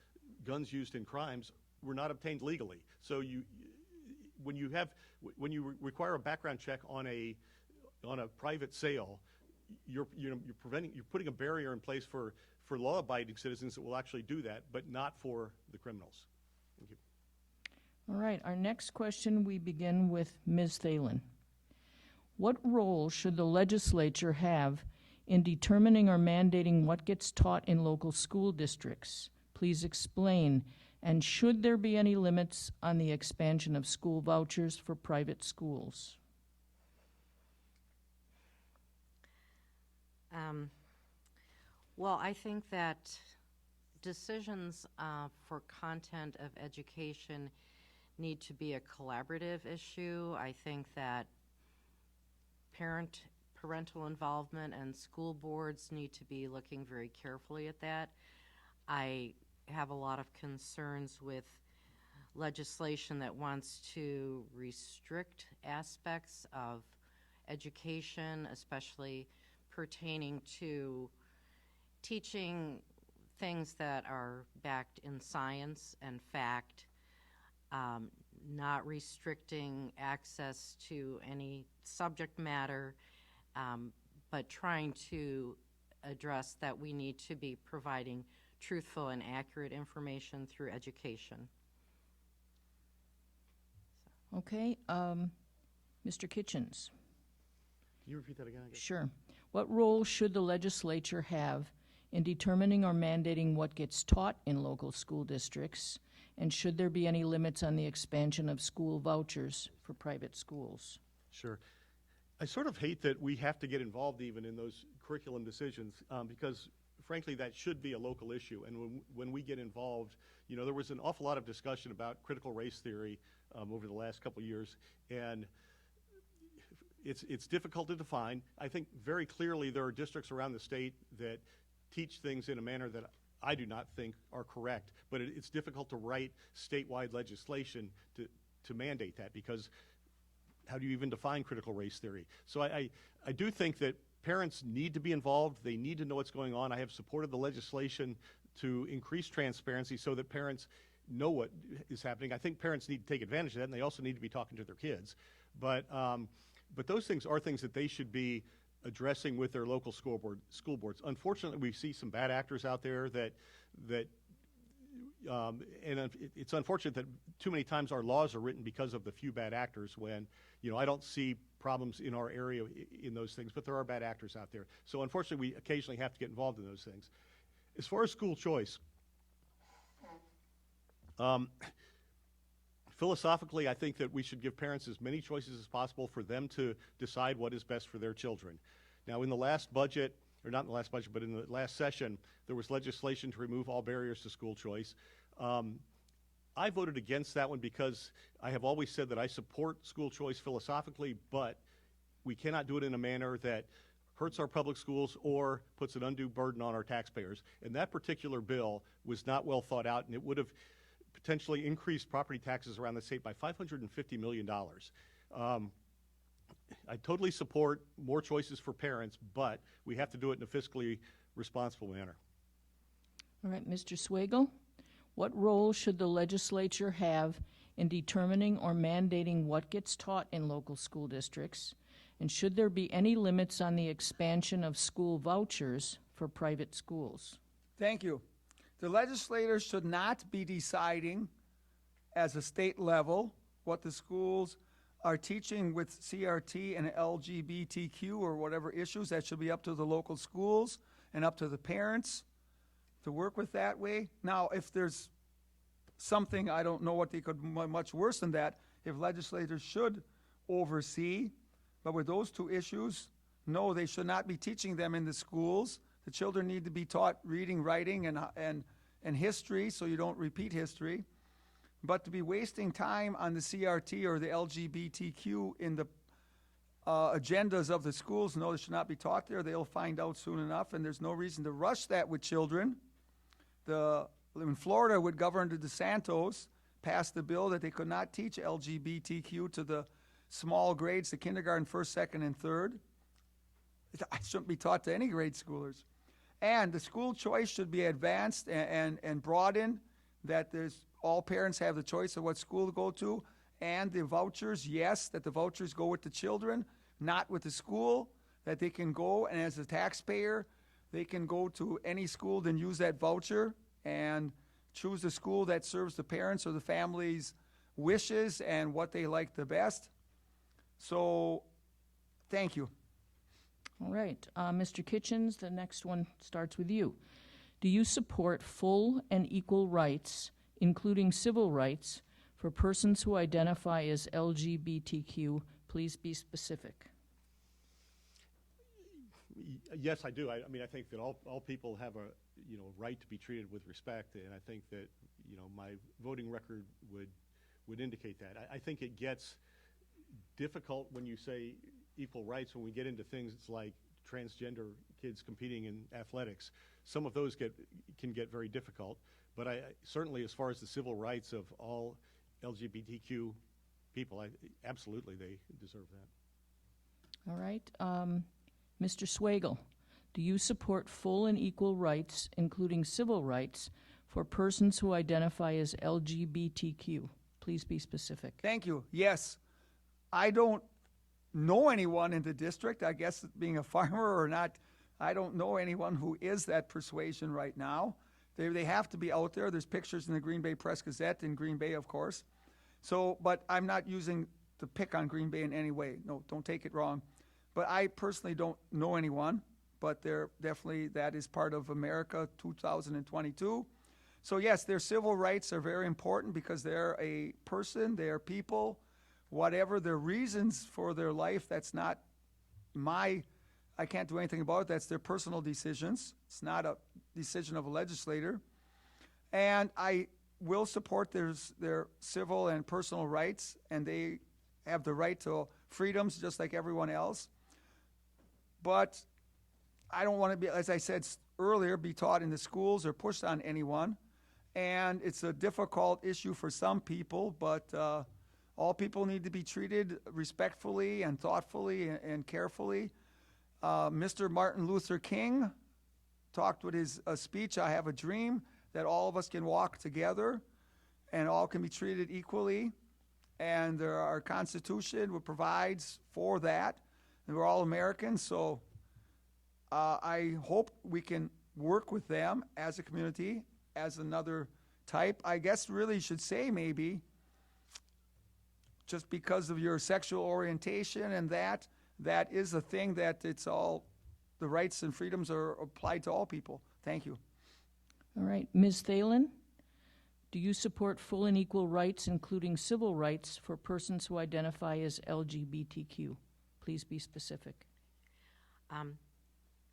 guns used in crimes were not obtained legally. So when you require a background check on a private sale, you're putting a barrier in place for law-abiding citizens that will actually do that, but not for the criminals. Thank you. All right, our next question, we begin with Ms. Thelen. What role should the legislature have in determining or mandating what gets taught in local school districts? Please explain. And should there be any limits on the expansion of school vouchers for private schools? Well, I think that decisions for content of education need to be a collaborative issue. I think that parental involvement and school boards need to be looking very carefully at that. I have a lot of concerns with legislation that wants to restrict aspects of education, especially pertaining to teaching things that are backed in science and fact, not restricting access to any subject matter, but trying to address that we need to be providing truthful and accurate information through education. Okay, Mr. Kitchens. Can you repeat that again? Sure. What role should the legislature have in determining or mandating what gets taught in local school districts? And should there be any limits on the expansion of school vouchers for private schools? Sure. I sort of hate that we have to get involved even in those curriculum decisions because, frankly, that should be a local issue. And when we get involved, you know, there was an awful lot of discussion about critical race theory over the last couple of years, and it's difficult to define. I think very clearly there are districts around the state that teach things in a manner that I do not think are correct, but it's difficult to write statewide legislation to mandate that, because how do you even define critical race theory? So I do think that parents need to be involved. They need to know what's going on. I have supported the legislation to increase transparency so that parents know what is happening. I think parents need to take advantage of that, and they also need to be talking to their kids. But those things are things that they should be addressing with their local school boards. Unfortunately, we see some bad actors out there and it's unfortunate that too many times our laws are written because of the few bad actors when, you know, I don't see problems in our area in those things, but there are bad actors out there. So unfortunately, we occasionally have to get involved in those things. As far as school choice, philosophically, I think that we should give parents as many choices as possible for them to decide what is best for their children. Now, in the last budget, or not in the last budget, but in the last session, there was legislation to remove all barriers to school choice. I voted against that one because I have always said that I support school choice philosophically, but we cannot do it in a manner that hurts our public schools or puts an undue burden on our taxpayers. And that particular bill was not well thought out, and it would have potentially increased property taxes around the state by $550 million. I totally support more choices for parents, but we have to do it in a fiscally responsible manner. All right, Mr. Swagel, what role should the legislature have in determining or mandating what gets taught in local school districts? And should there be any limits on the expansion of school vouchers for private schools? Thank you. The legislators should not be deciding as a state level what the schools are teaching with CRT and LGBTQ or whatever issues. That should be up to the local schools and up to the parents to work with that way. Now, if there's something, I don't know what they could, much worse than that, if legislators should oversee, but with those two issues, no, they should not be teaching them in the schools. The children need to be taught reading, writing, and history, so you don't repeat history. But to be wasting time on the CRT or the LGBTQ in the agendas of the schools, no, they should not be taught there. They'll find out soon enough, and there's no reason to rush that with children. In Florida, with Governor DeSantis, passed the bill that they could not teach LGBTQ to the small grades, the kindergarten, first, second, and third. It shouldn't be taught to any grade schoolers. And the school choice should be advanced and broadened, that all parents have the choice of what school to go to. And the vouchers, yes, that the vouchers go with the children, not with the school, that they can go, and as a taxpayer, they can go to any school, then use that voucher and choose the school that serves the parents or the family's wishes and what they like the best. So, thank you. All right, Mr. Kitchens, the next one starts with you. Do you support full and equal rights, including civil rights, for persons who identify as LGBTQ? Please be specific. Yes, I do. I mean, I think that all people have a right to be treated with respect, and I think that my voting record would indicate that. I think it gets difficult when you say equal rights when we get into things like transgender kids competing in athletics. Some of those can get very difficult, but I certainly, as far as the civil rights of all LGBTQ people, absolutely they deserve that. All right, Mr. Swagel, do you support full and equal rights, including civil rights, for persons who identify as LGBTQ? Please be specific. Thank you. Yes. I don't know anyone in the district, I guess being a farmer or not, I don't know anyone who is that persuasion right now. They have to be out there. There's pictures in the Green Bay Press-Gazette in Green Bay, of course. So, but I'm not using to pick on Green Bay in any way. No, don't take it wrong. But I personally don't know anyone, but there definitely, that is part of America 2022. So yes, their civil rights are very important because they're a person, they're people, whatever their reasons for their life, that's not I can't do anything about it. That's their personal decisions. It's not a decision of a legislator. And I will support their civil and personal rights, and they have the right to freedoms just like everyone else. But I don't want to be, as I said earlier, be taught in the schools or pushed on anyone. And it's a difficult issue for some people, but all people need to be treated respectfully and thoughtfully and carefully. Mr. Martin Luther King talked with his speech, I Have a Dream, that all of us can walk together and all can be treated equally. And our Constitution provides for that. And we're all Americans, so I hope we can work with them as a community, as another type. I guess really should say maybe, just because of your sexual orientation and that is a thing that it's all, the rights and freedoms are applied to all people. Thank you. All right. Ms. Thelen, do you support full and equal rights, including civil rights, for persons who identify as LGBTQ? Please be specific.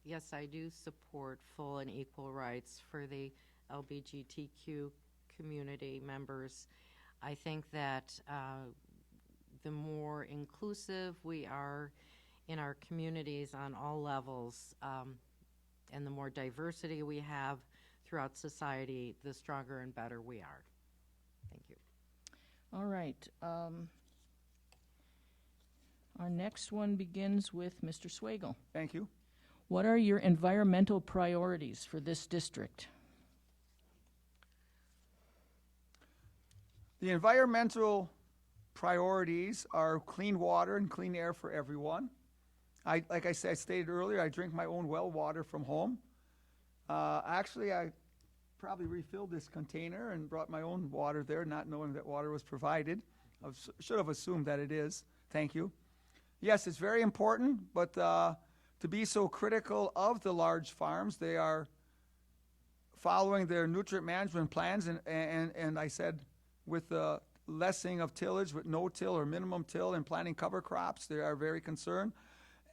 Yes, I do support full and equal rights for the LGBTQ community members. I think that the more inclusive we are in our communities on all levels, and the more diversity we have throughout society, the stronger and better we are. Thank you. All right. Our next one begins with Mr. Swagel. Thank you. What are your environmental priorities for this district? The environmental priorities are clean water and clean air for everyone. Like I said, I stated earlier, I drink my own well water from home. Actually, I probably refilled this container and brought my own water there, not knowing that water was provided. I should have assumed that it is. Thank you. Yes, it's very important, but to be so critical of the large farms, they are following their nutrient management plans, and I said with the lessening of tillage, with no-till or minimum till and planting cover crops, they are very concerned.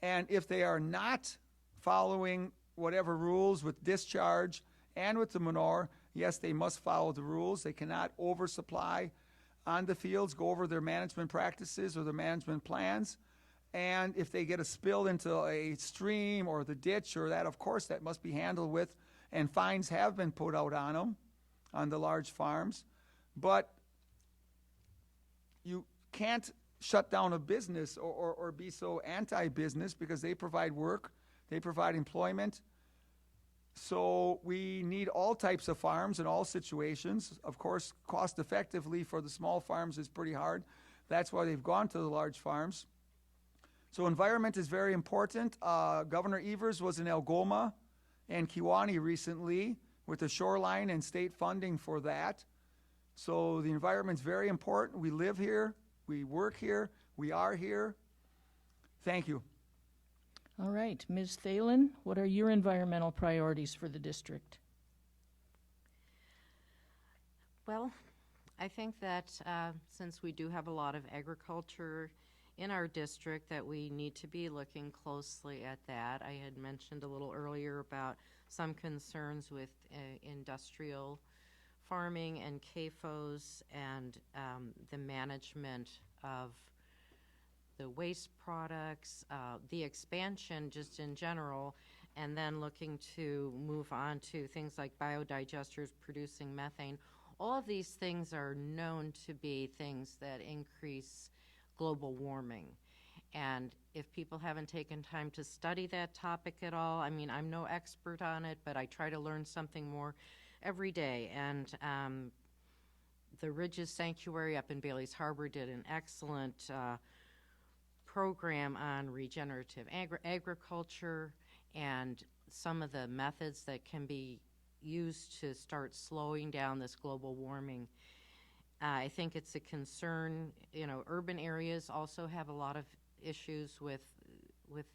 And if they are not following whatever rules with discharge and with the manure, yes, they must follow the rules. They cannot oversupply on the fields, go over their management practices or their management plans. And if they get a spill into a stream or the ditch or that, of course, that must be handled with, and fines have been put out on them, on the large farms. But you can't shut down a business or be so anti-business because they provide work, they provide employment. So we need all types of farms in all situations. Of course, cost effectively for the small farms is pretty hard. That's why they've gone to the large farms. So environment is very important. Governor Evers was in Algoma and Kewaunee recently with the shoreline and state funding for that. So the environment's very important. We live here, we work here, we are here. Thank you. All right. Ms. Thelen, what are your environmental priorities for the district? Well, I think that since we do have a lot of agriculture in our district, that we need to be looking closely at that. I had mentioned a little earlier about some concerns with industrial farming and CAFOs and the management of the waste products, the expansion just in general, and then looking to move on to things like biodigesters producing methane. All of these things are known to be things that increase global warming. And if people haven't taken time to study that topic at all, I mean, I'm no expert on it, but I try to learn something more every day. And the Ridges Sanctuary up in Bailey's Harbor did an excellent program on regenerative agriculture and some of the methods that can be used to start slowing down this global warming. I think it's a concern. You know, urban areas also have a lot of issues with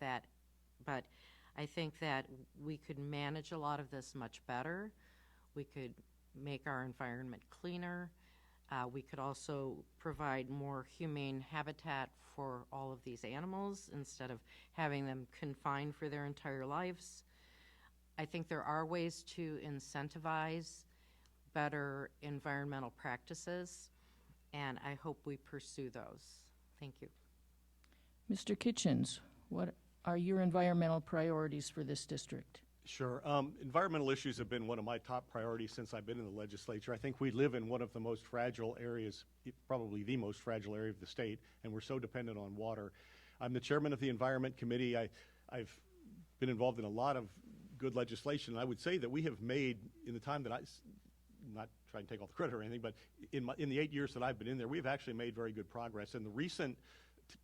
that, but I think that we could manage a lot of this much better. We could make our environment cleaner. We could also provide more humane habitat for all of these animals instead of having them confined for their entire lives. I think there are ways to incentivize better environmental practices, and I hope we pursue those. Thank you. Mr. Kitchens, what are your environmental priorities for this district? Sure. Environmental issues have been one of my top priorities since I've been in the legislature. I think we live in one of the most fragile areas, probably the most fragile area of the state, and we're so dependent on water. I'm the chairman of the Environment Committee. I've been involved in a lot of good legislation, and I would say that we have made, in the time that not trying to take all the credit or anything, but in the 8 years that I've been in there, we've actually made very good progress. And the recent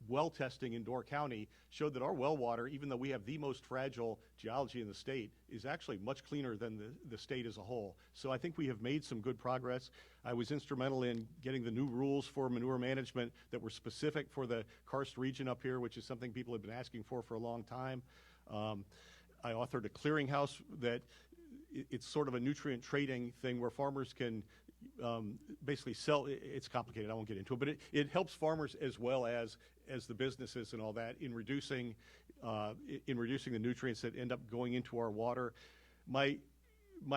well testing in Door County showed that our well water, even though we have the most fragile geology in the state, is actually much cleaner than the state as a whole. So I think we have made some good progress. I was instrumental in getting the new rules for manure management that were specific for the karst region up here, which is something people have been asking for a long time. I authored a clearinghouse that it's sort of a nutrient trading thing where farmers can basically sell. It's complicated, I won't get into it, but it helps farmers as well as the businesses and all that in reducing the nutrients that end up going into our water. My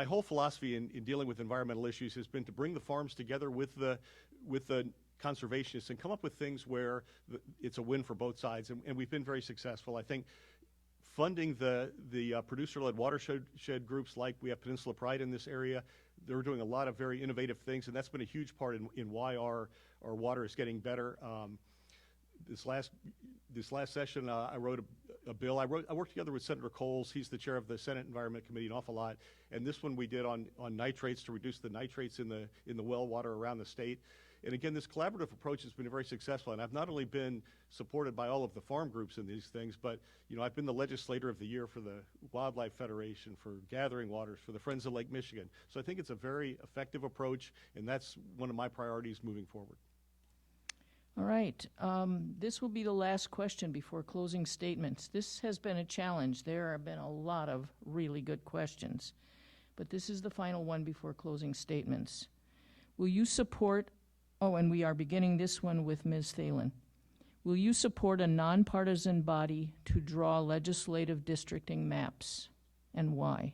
whole philosophy in dealing with environmental issues has been to bring the farms together with the conservationists and come up with things where it's a win for both sides, and we've been very successful. I think funding the producer-led watershed groups, like we have Peninsula Pride in this area, they're doing a lot of very innovative things, and that's been a huge part in why our water is getting better. This last session, I wrote a bill. I worked together with Senator Coles. He's the chair of the Senate Environment Committee an awful lot, and this one we did on nitrates, to reduce the nitrates in the well water around the state. And again, this collaborative approach has been very successful, and I've not only been supported by all of the farm groups in these things, but I've been the legislator of the year for the Wildlife Federation, for Gathering Waters, for the Friends of Lake Michigan. So I think it's a very effective approach, and that's one of my priorities moving forward. All right. This will be the last question before closing statements. This has been a challenge. There have been a lot of really good questions, but this is the final one before closing statements. Will you support, and we are beginning this one with Ms. Thelen. Will you support a nonpartisan body to draw legislative districting maps, and why?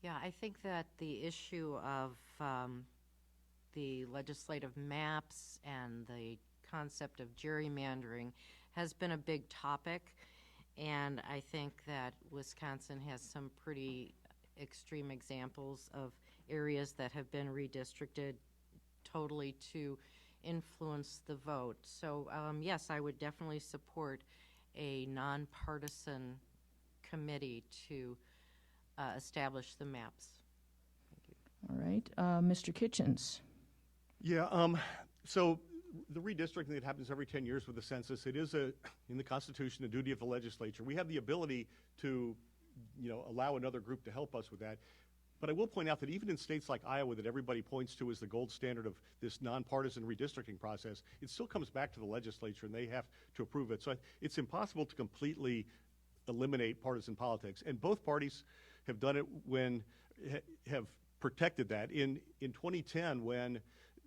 Yeah, I think that the issue of the legislative maps and the concept of gerrymandering has been a big topic, and I think that Wisconsin has some pretty extreme examples of areas that have been redistricted totally to influence the vote. So yes, I would definitely support a nonpartisan committee to establish the maps. Thank you. All right. Mr. Kitchens. Yeah, so the redistricting that happens every 10 years with the census, it is in the Constitution, a duty of the legislature. We have the ability to allow another group to help us with that. But I will point out that even in states like Iowa, that everybody points to as the gold standard of this nonpartisan redistricting process, it still comes back to the legislature, and they have to approve it. So it's impossible to completely eliminate partisan politics. And both parties have done it have protected that. In 2010, when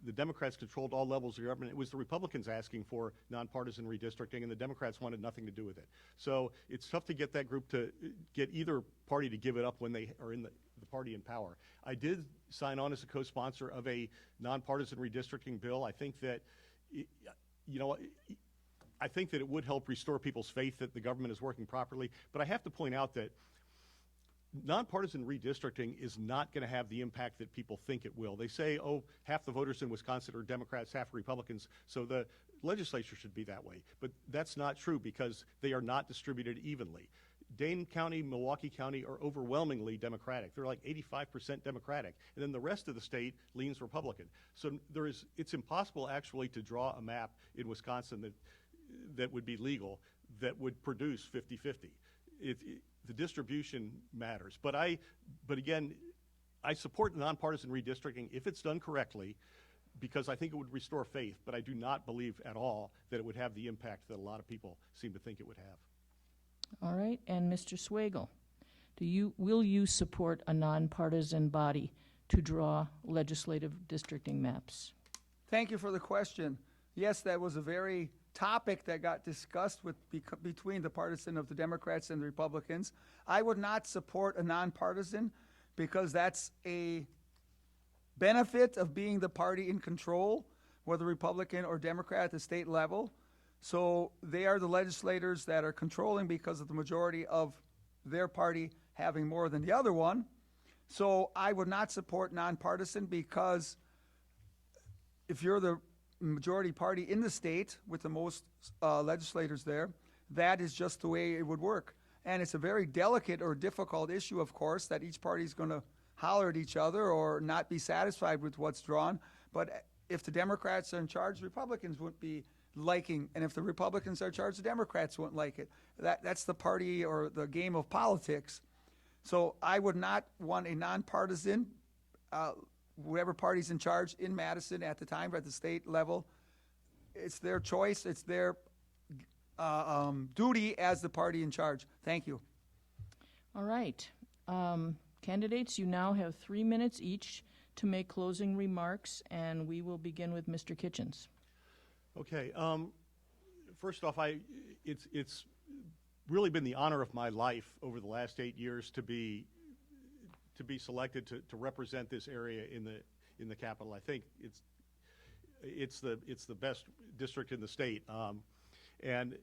the Democrats controlled all levels of government, it was the Republicans asking for nonpartisan redistricting, and the Democrats wanted nothing to do with it. So it's tough to get that group to get either party to give it up when they are in the party in power. I did sign on as a co-sponsor of a nonpartisan redistricting bill. I think that, I think that it would help restore people's faith that the government is working properly. But I have to point out that nonpartisan redistricting is not going to have the impact that people think it will. They say, half the voters in Wisconsin are Democrats, half Republicans, so the legislature should be that way. But that's not true, because they are not distributed evenly. Dane County, Milwaukee County are overwhelmingly Democratic. They're like 85% Democratic. And then the rest of the state leans Republican. So it's impossible actually to draw a map in Wisconsin that would be legal, that would produce 50-50. The distribution matters. But again, I support nonpartisan redistricting if it's done correctly, because I think it would restore faith, but I do not believe at all that it would have the impact that a lot of people seem to think it would have. All right. And Mr. Swagel, will you support a nonpartisan body to draw legislative districting maps? Thank you for the question. Yes, that was a very topic that got discussed between the partisan of the Democrats and the Republicans. I would not support a nonpartisan because that's a benefit of being the party in control, whether Republican or Democrat at the state level. So they are the legislators that are controlling because of the majority of their party having more than the other one. So I would not support nonpartisan because if you're the majority party in the state with the most legislators there, that is just the way it would work. And it's a very delicate or difficult issue, of course, that each party is going to holler at each other or not be satisfied with what's drawn. But if the Democrats are in charge, Republicans wouldn't be liking, and if the Republicans are in charge, the Democrats wouldn't like it. That's the party or the game of politics. So I would not want a nonpartisan, whoever party's in charge in Madison at the time, or at the state level. It's their choice. It's their duty as the party in charge. Thank you. All right. Candidates, you now have 3 minutes each to make closing remarks, and we will begin with Mr. Kitchens. Okay. First off, it's really been the honor of my life over the last 8 years to be selected to represent this area in the capital. I think it's the best district in the state, and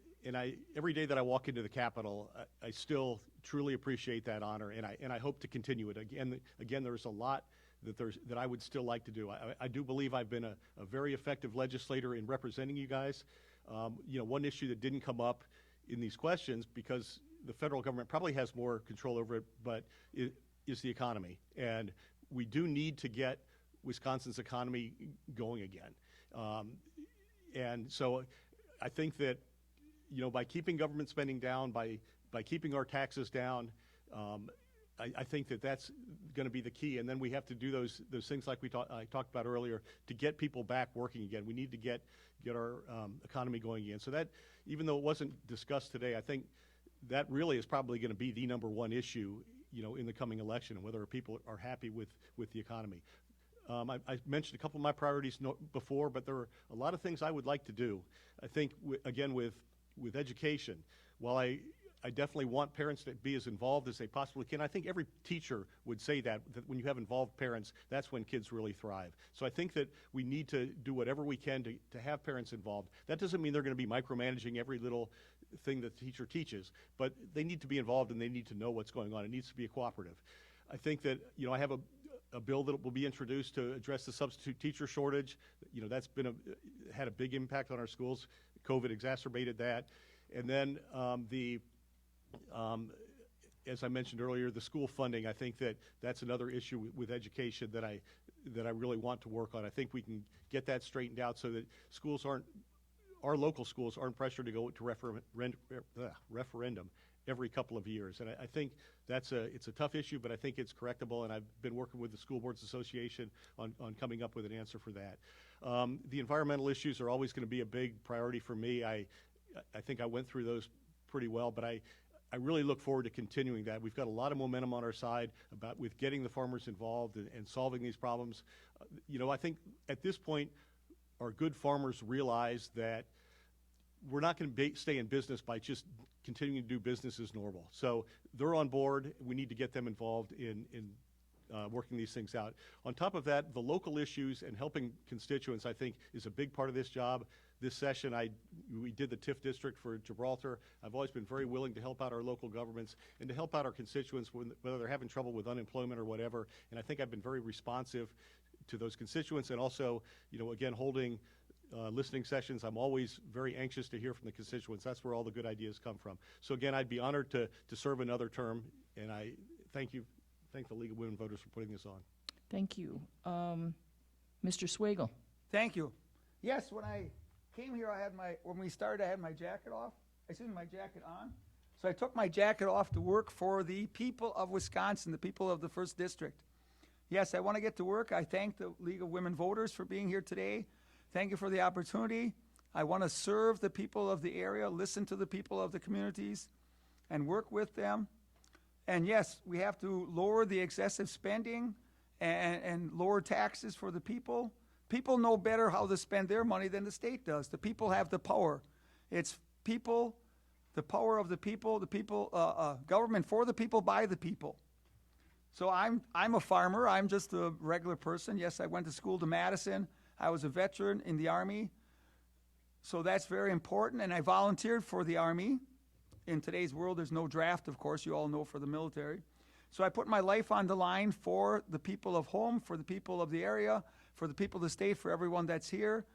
every day that I walk into the Capitol, I still truly appreciate that honor, and I hope to continue it. Again, there's a lot that I would still like to do. I do believe I've been a very effective legislator in representing you guys. One issue that didn't come up in these questions, because the federal government probably has more control over it, but it is the economy, and we do need to get Wisconsin's economy going again. And so I think that by keeping government spending down, by keeping our taxes down, I think that that's going to be the key. And then we have to do those things like I talked about earlier to get people back working again. We need to get our economy going again. So that, even though it wasn't discussed today, I think that really is probably going to be the number one issue, in the coming election, whether people are happy with the economy. I mentioned a couple of my priorities before, but there are a lot of things I would like to do. I think, again, with education, while I definitely want parents to be as involved as they possibly can. I think every teacher would say that when you have involved parents, that's when kids really thrive. So I think that we need to do whatever we can to have parents involved. That doesn't mean they're going to be micromanaging every little thing that the teacher teaches, but they need to be involved and they need to know what's going on. It needs to be a cooperative. I think that, I have a bill that will be introduced to address the substitute teacher shortage. That's had a big impact on our schools. COVID exacerbated that. And then as I mentioned earlier, the school funding, I think that's another issue with education that I really want to work on. I think we can get that straightened out so that our local schools aren't pressured to go to referendum every couple of years. And I think it's a tough issue, but I think it's correctable, and I've been working with the School Boards Association on coming up with an answer for that. The environmental issues are always going to be a big priority for me. I think I went through those pretty well, but I really look forward to continuing that. We've got a lot of momentum on our side with getting the farmers involved and solving these problems. I think at this point, our good farmers realize that we're not going to stay in business by just continuing to do business as normal. So they're on board. We need to get them involved in working these things out. On top of that, the local issues and helping constituents, I think, is a big part of this job. This session, we did the TIF district for Gibraltar. I've always been very willing to help out our local governments and to help out our constituents whether they're having trouble with unemployment or whatever. And I think I've been very responsive to those constituents, and also, again, holding listening sessions. I'm always very anxious to hear from the constituents. That's where all the good ideas come from. So again, I'd be honored to serve another term, and I thank the League of Women Voters for putting this on. Thank you. Mr. Swagel. Thank you. Yes, when I came here, when we started, I had my jacket off. My jacket on. So I took my jacket off to work for the people of Wisconsin, the people of the 1st District. Yes, I want to get to work. I thank the League of Women Voters for being here today. Thank you for the opportunity. I want to serve the people of the area, listen to the people of the communities, and work with them. And yes, we have to lower the excessive spending and lower taxes for the people. People know better how to spend their money than the state does. The people have the power. It's people, the power of the people, government for the people, by the people. So I'm a farmer. I'm just a regular person. Yes, I went to school to Madison. I was a veteran in the Army. So that's very important. And I volunteered for the Army. In today's world, there's no draft, of course, you all know, for the military. So I put my life on the line for the people of home, for the people of the area, for the people of the state, for everyone that's here.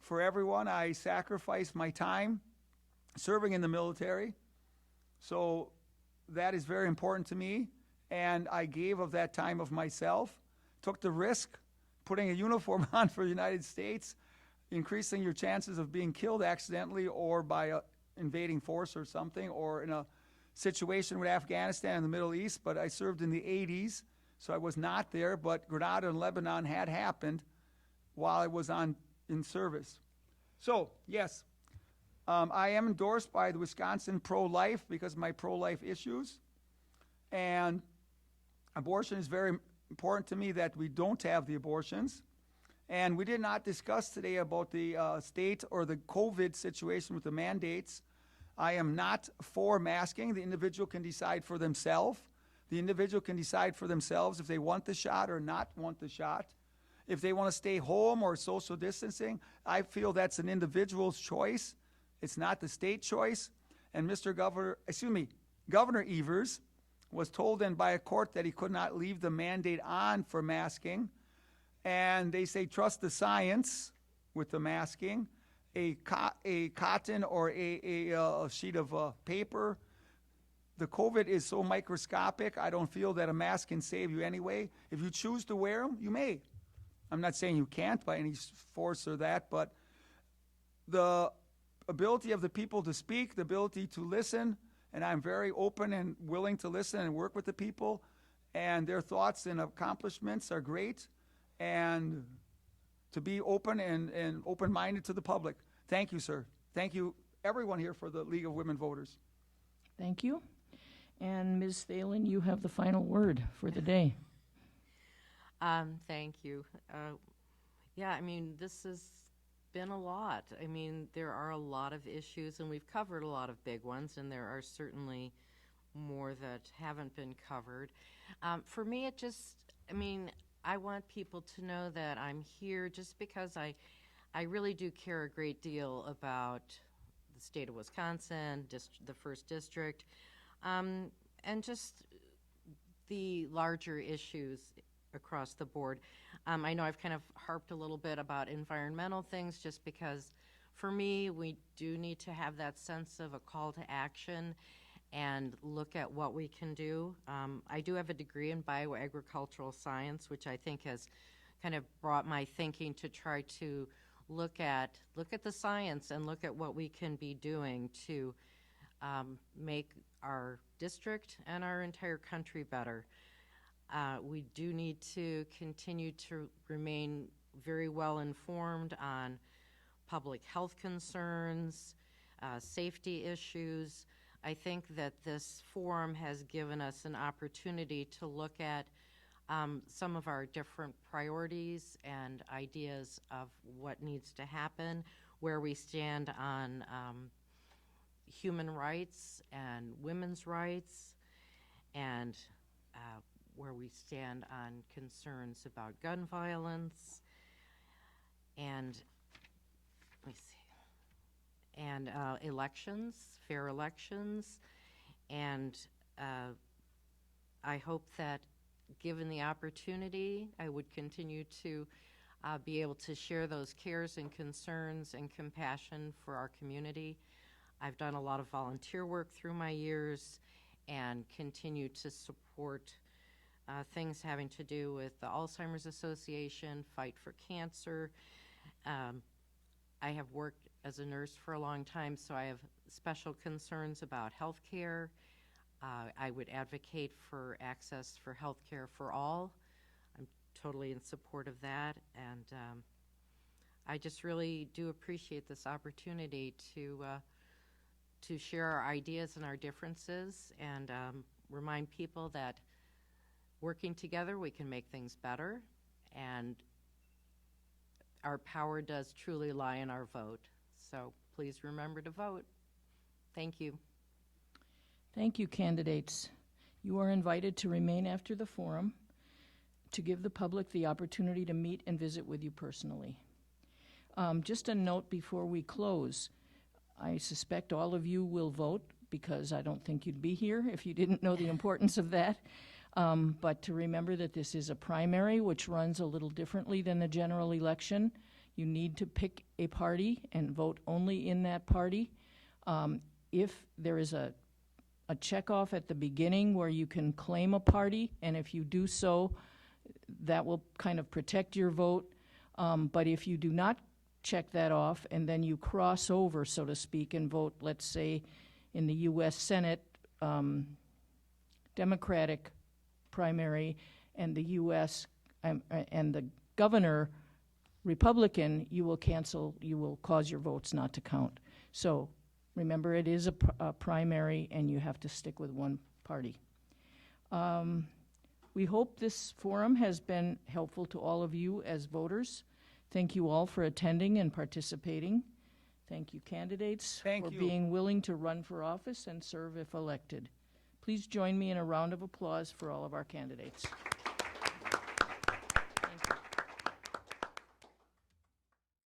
For everyone, I sacrificed my time serving in the military. So that is very important to me. And I gave of that time of myself, took the risk, putting a uniform on for the United States, increasing your chances of being killed accidentally or by a invading force or something, or in a situation with Afghanistan and the Middle East. But I served in the 80s, so I was not there, but Grenada and Lebanon had happened while I was in service. So, yes, I am endorsed by the Wisconsin Pro-Life because of my pro-life issues. And abortion is very important to me that we don't have the abortions. And we did not discuss today about the state or the COVID situation with the mandates. I am not for masking. The individual can decide for themselves. The individual can decide for themselves if they want the shot or not want the shot. If they want to stay home or social distancing, I feel that's an individual's choice. It's not the state choice. And Governor Evers was told then by a court that he could not leave the mandate on for masking. And they say trust the science with the masking. A cotton or a sheet of paper. The COVID is so microscopic, I don't feel that a mask can save you anyway. If you choose to wear them, you may. I'm not saying you can't by any force or that, but the ability of the people to speak, the ability to listen, and I'm very open and willing to listen and work with the people, and their thoughts and accomplishments are great, and to be open and open-minded to the public. Thank you, sir. Thank you, everyone here for the League of Women Voters. Thank you. And Ms. Thelen, you have the final word for the day. Thank you. Yeah, I mean, this has been a lot. I mean, there are a lot of issues, and we've covered a lot of big ones, and there are certainly more that haven't been covered. For me, I want people to know that I'm here just because I really do care a great deal about the state of Wisconsin, the first district, and just the larger issues across the board. I know I've kind of harped a little bit about environmental things just because for me, we do need to have that sense of a call to action and look at what we can do. I do have a degree in bioagricultural science, which I think has kind of brought my thinking to try to look at the science and look at what we can be doing to make our district and our entire country better. We do need to continue to remain very well informed on public health concerns, safety issues. I think that this forum has given us an opportunity to look at some of our different priorities and ideas of what needs to happen, where we stand on human rights and women's rights, and where we stand on concerns about gun violence, and elections, fair elections, and I hope that given the opportunity, I would continue to be able to share those cares and concerns and compassion for our community. I've done a lot of volunteer work through my years and continue to support things having to do with the Alzheimer's Association, Fight for Cancer. I have worked as a nurse for a long time, so I have special concerns about health care. I would advocate for access for health care for all. I'm totally in support of that, and I just really do appreciate this opportunity to share our ideas and our differences, and remind people that working together, we can make things better, and our power does truly lie in our vote. So please remember to vote. Thank you. Thank you, candidates. You are invited to remain after the forum to give the public the opportunity to meet and visit with you personally. Just a note before we close. I suspect all of you will vote because I don't think you'd be here if you didn't know the importance of that. But to remember that this is a primary, which runs a little differently than the general election. You need to pick a party and vote only in that party. If there is a checkoff at the beginning where you can claim a party, and if you do so, that will kind of protect your vote. But if you do not check that off and then you cross over, so to speak, and vote, let's say, in the U.S. Senate Democratic primary and the U.S. And the governor Republican, you will cause your votes not to count. So remember, it is a primary, and you have to stick with one party. We hope this forum has been helpful to all of you as voters. Thank you all for attending and participating. Thank you, candidates, for being willing to run for office and serve if elected. Please join me in a round of applause for all of our candidates.